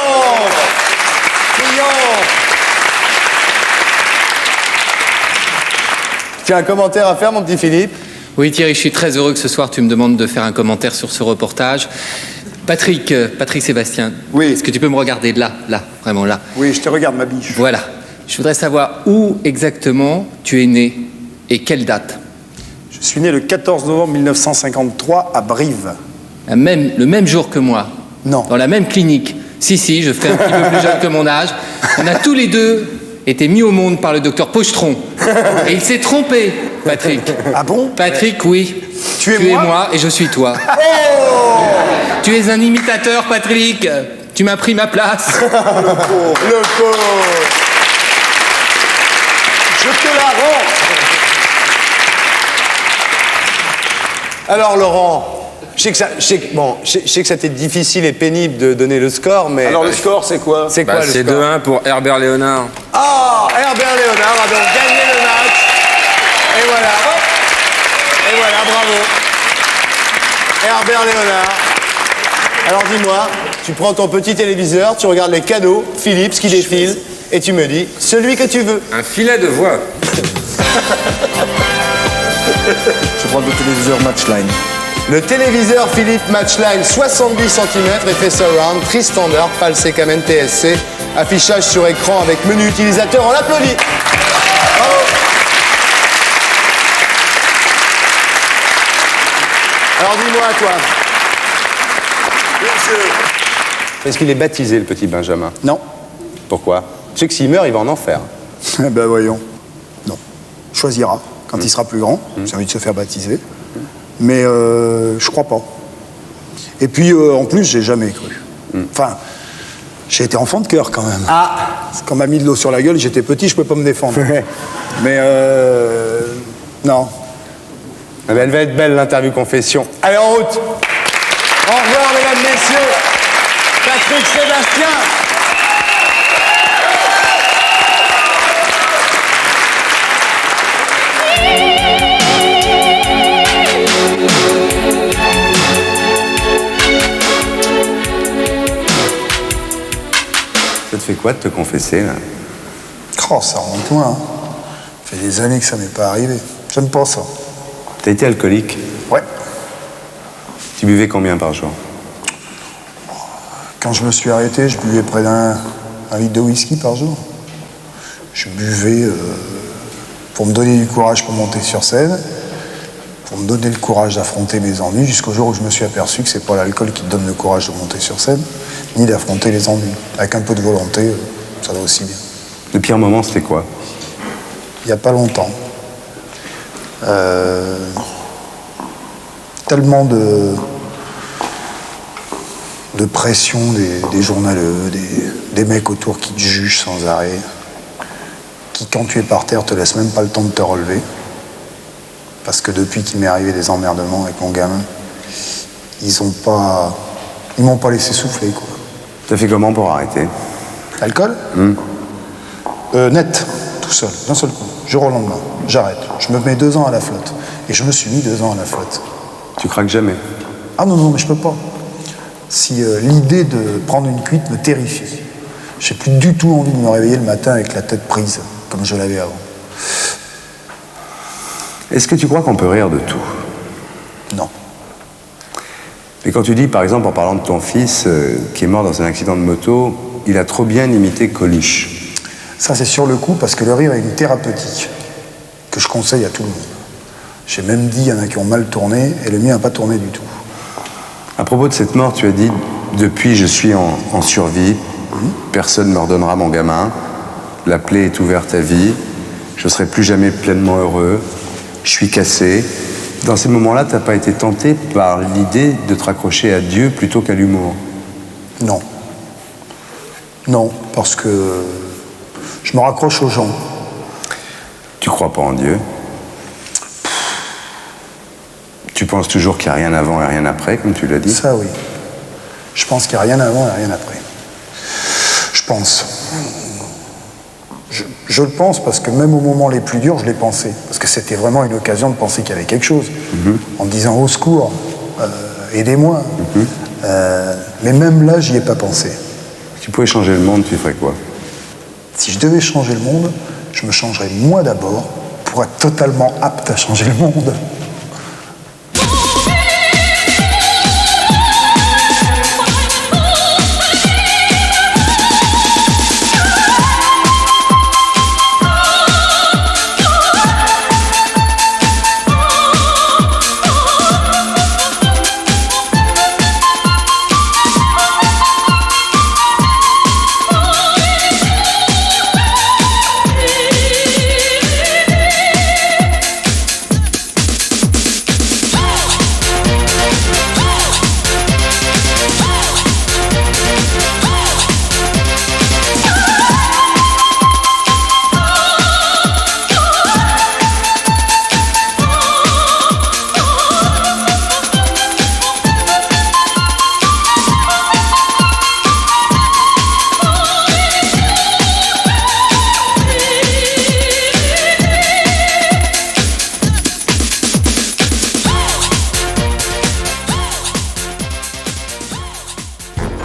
Triomphe! Tu as un commentaire à faire, mon petit Philippe? Oui, Thierry, je suis très heureux que ce soir tu me demandes de faire un commentaire sur ce reportage. Patrick Sébastien, oui. Est-ce que tu peux me regarder de là, vraiment là? Oui, je te regarde, ma biche. Voilà. Je voudrais savoir où exactement tu es né et quelle date? Je suis né le 14 novembre 1953 à Brive. Le même jour que moi? Non. Dans la même clinique? Si, je fais un petit peu plus jeune que mon âge. On a tous les deux été mis au monde par le docteur Pochetron. Et il s'est trompé, Patrick. Ah bon? Patrick, oui. Tu es moi et je suis toi. Oh! Tu es un imitateur, Patrick. Tu m'as pris ma place. Le pauvre. Le pauvre. Je te la rends. Alors, Laurent, je sais que ça t'est difficile et pénible de donner le score, mais... Alors, le score, c'est quoi? C'est quoi, le score? C'est 2-1 pour Herbert Léonard. Ah, Herbert Léonard a donc gagné le match. Et voilà. Et voilà, bravo. Herbert Léonard. Alors dis-moi, tu prends ton petit téléviseur, tu regardes les cadeaux, Philips qui défilent, et tu me dis celui que tu veux. Un filet de voix. Je prends le téléviseur Matchline. Le téléviseur Philips Matchline 70 cm, effet surround, tri standard, PAL Secamen TSC, affichage sur écran avec menu utilisateur, on l'applaudit. Bravo. Alors dis-moi toi. Est-ce qu'il est baptisé, le petit Benjamin? Non. Pourquoi? Tu sais que s'il meurt, il va en enfer. Ben voyons. Non. Choisira quand il sera plus grand. J'ai envie de se faire baptiser. Mais je crois pas. Et puis, en plus, j'ai jamais cru. Enfin, J'ai été enfant de cœur quand même. Ah. Quand on m'a mis de l'eau sur la gueule, j'étais petit, je pouvais pas me défendre. Mais non. Ah, mais elle va être belle l'interview confession. Allez, en route. Au revoir, mesdames, messieurs. Patrick Sébastien. Ça te fait quoi de te confesser, là? Oh, ça remonte loin. Hein. Ça fait des années que ça m'est pas arrivé. J'aime pas ça. T'as été alcoolique? Ouais. Tu buvais combien par jour? Quand je me suis arrêté, je buvais près d'un litre de whisky par jour. Je buvais pour me donner du courage pour monter sur scène, pour me donner le courage d'affronter mes ennuis, jusqu'au jour où je me suis aperçu que c'est pas l'alcool qui te donne le courage de monter sur scène, ni d'affronter les ennuis. Avec un peu de volonté, ça va aussi bien. Le pire moment, c'était quoi? Il n'y a pas longtemps. Tellement de pression des journaleux, des mecs autour qui te jugent sans arrêt, qui, quand tu es par terre, te laissent même pas le temps de te relever. Parce que depuis qu'il m'est arrivé des emmerdements avec mon gamin, ils m'ont pas laissé souffler, quoi. T'as fait comment pour arrêter? L'alcool? Net, tout seul, d'un seul coup, jour au lendemain. J'arrête. Je me mets 2 ans à la flotte. Et je me suis mis 2 ans à la flotte. Tu craques jamais? Ah non, mais je peux pas. Si l'idée de prendre une cuite me terrifie. J'ai plus du tout envie de me réveiller le matin avec la tête prise, comme je l'avais avant. Est-ce que tu crois qu'on peut rire de tout? Non. Et quand tu dis, par exemple, en parlant de ton fils qui est mort dans un accident de moto, il a trop bien imité Coluche. Ça, c'est sur le coup, parce que le rire est une thérapeutique que je conseille à tout le monde. J'ai même dit, il y en a qui ont mal tourné, et le mien n'a pas tourné du tout. À propos de cette mort, tu as dit, depuis je suis en survie, personne ne me redonnera mon gamin, la plaie est ouverte à vie, je ne serai plus jamais pleinement heureux, je suis cassé. Dans ces moments-là, tu n'as pas été tenté par l'idée de te raccrocher à Dieu plutôt qu'à l'humour? Non. Non, parce que je me raccroche aux gens. Tu crois pas en Dieu? Tu penses toujours qu'il n'y a rien avant et rien après, comme tu l'as dit? Ça, oui. Je pense qu'il n'y a rien avant et rien après. Je pense. Je le pense parce que même au moment les plus durs, je l'ai pensé. Parce que c'était vraiment une occasion de penser qu'il y avait quelque chose. En me disant au secours, aidez-moi. Mais même là, j'y ai pas pensé. Si tu pouvais changer le monde, tu ferais quoi? Si je devais changer le monde, je me changerais moi d'abord pour être totalement apte à changer le monde.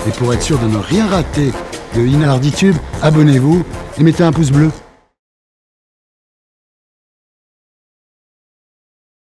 Et pour être sûr de ne rien rater de Inarditube, abonnez-vous et mettez un pouce bleu.